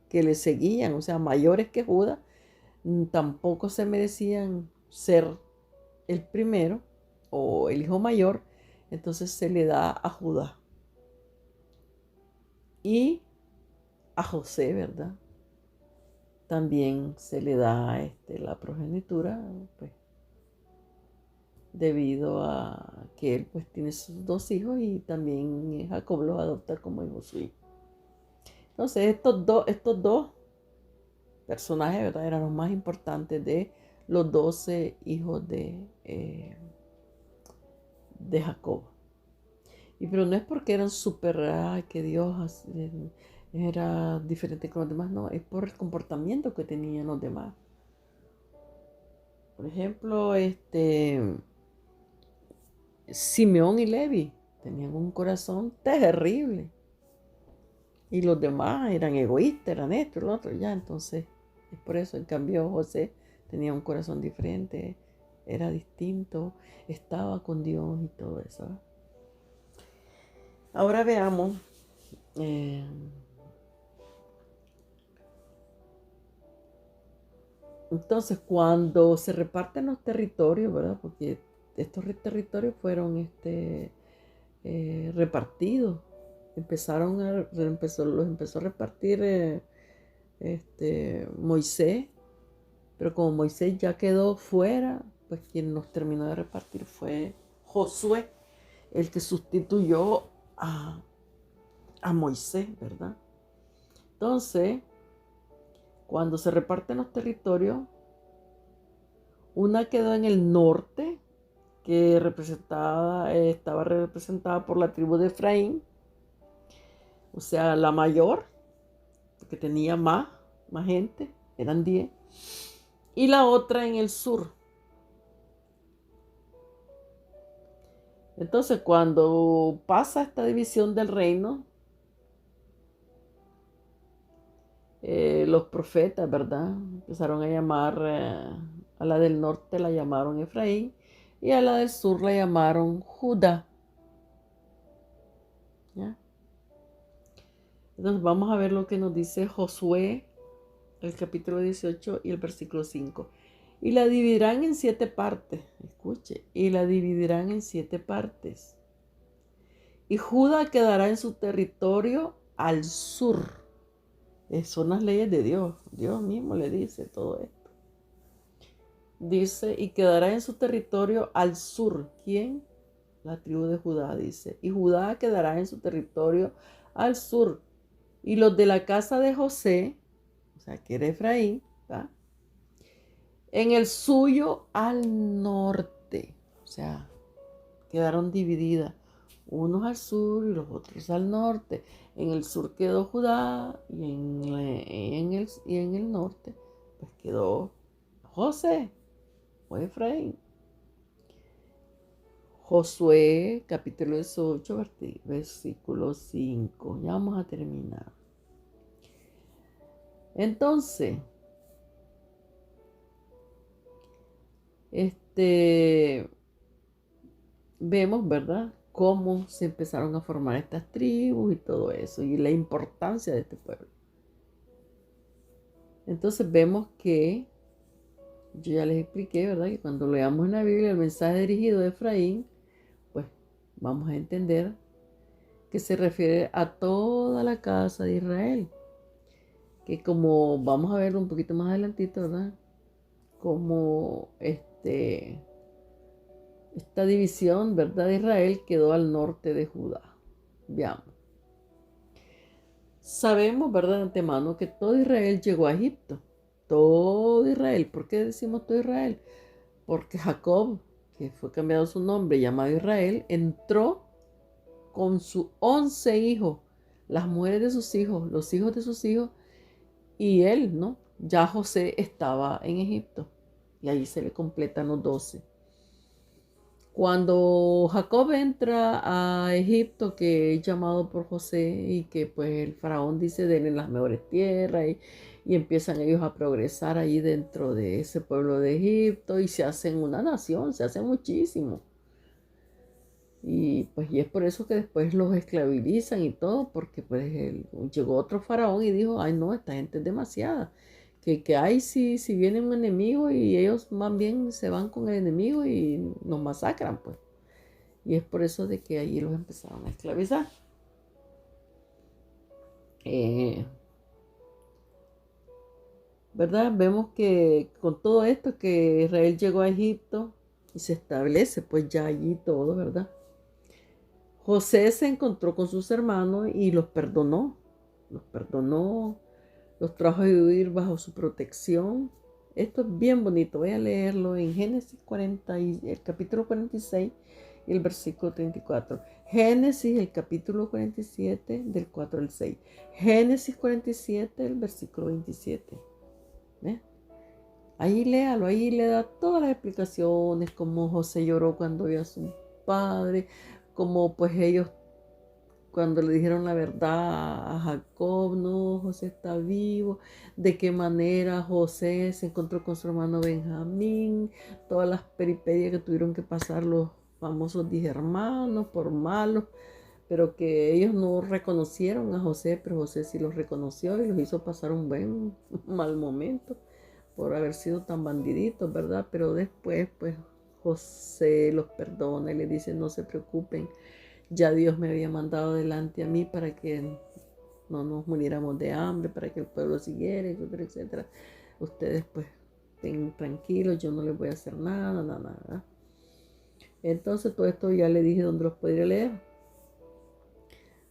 que le seguían, o sea, mayores que Judá, tampoco se merecían ser el primero o el hijo mayor, entonces se le da a Judá y a José, ¿verdad? También se le da la progenitura, pues, debido a que él pues tiene sus dos hijos y también Jacob los adopta como hijo suyo. Entonces estos dos personajes, ¿verdad?, eran los más importantes de los 12 hijos de Jacob. Pero no es porque eran súper, que Dios era diferente con los demás, no, es por el comportamiento que tenían los demás. Por ejemplo, Simeón y Levi tenían un corazón terrible. Y los demás eran egoístas, eran esto y lo otro, ya. Entonces, es por eso, en cambio, José tenía un corazón diferente, era distinto, estaba con Dios y todo eso, ¿verdad? Ahora veamos entonces cuando se reparten los territorios, ¿verdad? Porque estos territorios fueron repartidos. Los empezó a repartir Moisés, pero como Moisés ya quedó fuera, pues quien los terminó de repartir fue Josué, el que sustituyó a Moisés, ¿verdad? Entonces, cuando se reparten los territorios, una quedó en el norte, que estaba representada por la tribu de Efraín, o sea, la mayor, que tenía más gente, eran 10, y la otra en el sur. Entonces, cuando pasa esta división del reino, los profetas, ¿verdad?, empezaron a llamar a la del norte, la llamaron Efraín, y a la del sur la llamaron Judá. ¿Ya? Entonces vamos a ver lo que nos dice Josué, el capítulo 18 y el versículo 5. Y la dividirán en 7 partes. Escuche, y la dividirán en 7 partes. Y Judá quedará en su territorio al sur. Son las leyes de Dios. Dios mismo le dice todo esto. Dice, y quedará en su territorio al sur. ¿Quién? La tribu de Judá, dice. Y Judá quedará en su territorio al sur. Y los de la casa de José, o sea, que era Efraín, ¿verdad?, en el suyo al norte. O sea, quedaron divididas. Unos al sur y los otros al norte. En el sur quedó Judá y en el norte pues quedó José o Efraín. Josué, capítulo 18, versículo 5. Ya vamos a terminar. Entonces, vemos, ¿verdad?, cómo se empezaron a formar estas tribus y todo eso, y la importancia de este pueblo. Entonces vemos que, yo ya les expliqué, ¿verdad?, que cuando leamos en la Biblia el mensaje dirigido a Efraín, pues vamos a entender que se refiere a toda la casa de Israel, que como vamos a ver un poquito más adelantito, ¿verdad? Como esta división, ¿verdad? De Israel quedó al norte de Judá. Veamos. Sabemos, ¿verdad? De antemano que todo Israel llegó a Egipto. Todo Israel. ¿Por qué decimos todo Israel? Porque Jacob, que fue cambiado su nombre, llamado Israel, entró con sus 11 hijos, las mujeres de sus hijos, los hijos de sus hijos, y él, ¿no? Ya José estaba en Egipto, y ahí se le completan los 12. Cuando Jacob entra a Egipto, que es llamado por José, y que pues el faraón dice denle las mejores tierras, y empiezan ellos a progresar ahí dentro de ese pueblo de Egipto, y se hacen una nación, se hacen muchísimo. Y es por eso que después los esclavizan y todo, porque pues llegó otro faraón y dijo, ay no, esta gente es demasiada. Que hay si viene un enemigo y ellos más bien se van con el enemigo y nos masacran, pues. Y es por eso de que allí los empezaron a esclavizar. Eh, ¿Verdad? Vemos que con todo esto que Israel llegó a Egipto y se establece pues ya allí todo, ¿verdad? José se encontró con sus hermanos y los perdonó, los trajo a vivir bajo su protección. Esto es bien bonito, voy a leerlo en Génesis 40, el capítulo 46 y el versículo 34. Génesis, el capítulo 47, del 4 al 6. Génesis 47, el versículo 27. ¿Ves? Ahí léalo, ahí le da todas las explicaciones, cómo José lloró cuando vio a su padre, cómo pues ellos cuando le dijeron la verdad a Jacob, no, José está vivo, de qué manera José se encontró con su hermano Benjamín, todas las peripecias que tuvieron que pasar los famosos 10 hermanos por malos, pero que ellos no reconocieron a José, pero José sí los reconoció y los hizo pasar un buen mal momento por haber sido tan bandiditos, ¿verdad? Pero después, pues, José los perdona y le dice, no se preocupen, ya Dios me había mandado delante a mí para que no nos muriéramos de hambre, para que el pueblo siguiera, etcétera, etcétera. Ustedes, pues, estén tranquilos, yo no les voy a hacer nada, nada, nada. Entonces, todo esto ya le dije dónde los podría leer.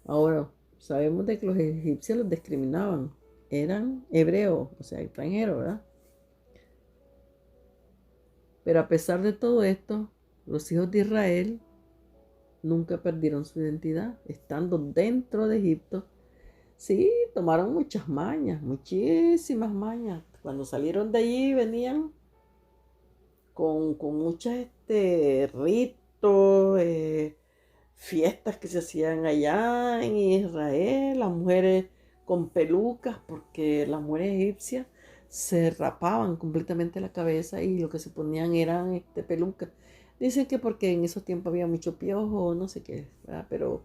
Ahora, sabemos de que los egipcios los discriminaban. Eran hebreos, o sea, extranjeros, ¿verdad? Pero a pesar de todo esto, los hijos de Israel nunca perdieron su identidad. Estando dentro de Egipto, sí, tomaron muchas mañas, muchísimas mañas. Cuando salieron de allí venían con muchos ritos, fiestas que se hacían allá en Israel, las mujeres con pelucas, porque las mujeres egipcias se rapaban completamente la cabeza y lo que se ponían eran pelucas. Dicen que porque en esos tiempos había mucho piojo, no sé qué, ¿verdad? Pero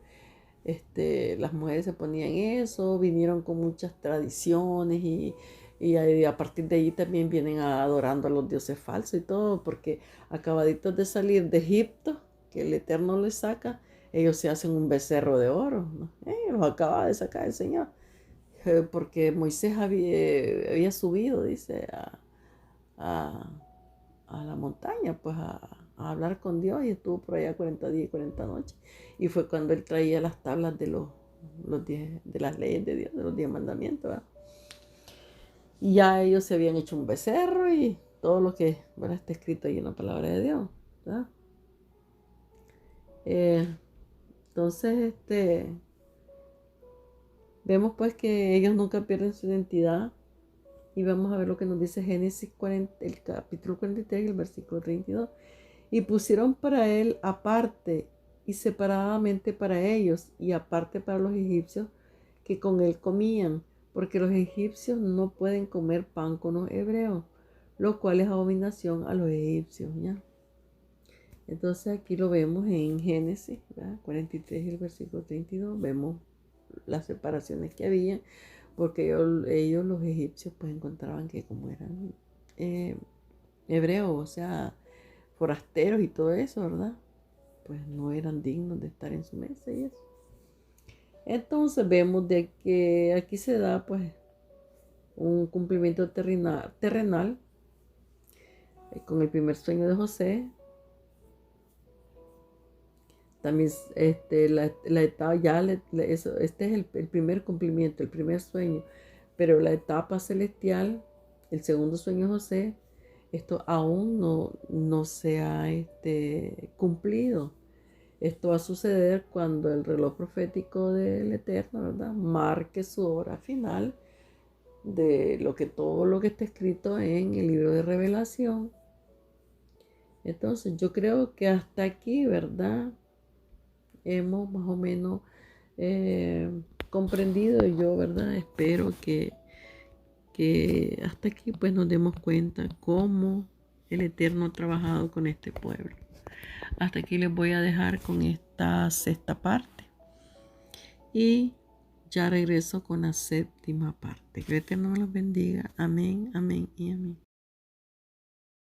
las mujeres se ponían eso, vinieron con muchas tradiciones y a partir de ahí también vienen adorando a los dioses falsos y todo, porque acabaditos de salir de Egipto, que el Eterno les saca, ellos se hacen un becerro de oro, ¿no? Los acaba de sacar el Señor, porque Moisés había subido, dice, a, a la montaña, pues a hablar con Dios y estuvo por allá 40 días y 40 noches. Y fue cuando él traía las tablas de de las leyes de Dios, de los 10 mandamientos, ¿verdad? Y ya ellos se habían hecho un becerro y todo lo que, bueno, está escrito ahí en la palabra de Dios, ¿verdad? Eh, entonces, vemos pues que ellos nunca pierden su identidad. Y vamos a ver lo que nos dice Génesis 40, el capítulo 43, el versículo 32. Y pusieron para él aparte y separadamente para ellos y aparte para los egipcios que con él comían, porque los egipcios no pueden comer pan con los hebreos, lo cual es abominación a los egipcios, ¿ya? Entonces aquí lo vemos en Génesis, ¿verdad? 43 y el versículo 32, vemos las separaciones que había, porque ellos los egipcios pues encontraban que como eran hebreos, o sea, forasteros y todo eso, ¿verdad? Pues no eran dignos de estar en su mesa y eso. Entonces vemos de que aquí se da pues un cumplimiento terrenal con el primer sueño de José. También la etapa, este es el primer cumplimiento, el primer sueño, pero la etapa celestial, el segundo sueño de José, esto aún no se ha cumplido. Esto va a suceder cuando el reloj profético del Eterno, ¿verdad?, marque su hora final de todo lo que está escrito en el libro de Revelación. Entonces yo creo que hasta aquí, ¿verdad?, hemos más o menos comprendido. Yo, ¿verdad?, espero que hasta aquí pues nos demos cuenta cómo el Eterno ha trabajado con este pueblo. Hasta aquí les voy a dejar con esta sexta parte y ya regreso con la séptima parte. Que el Eterno me los bendiga. Amén, amén y amén.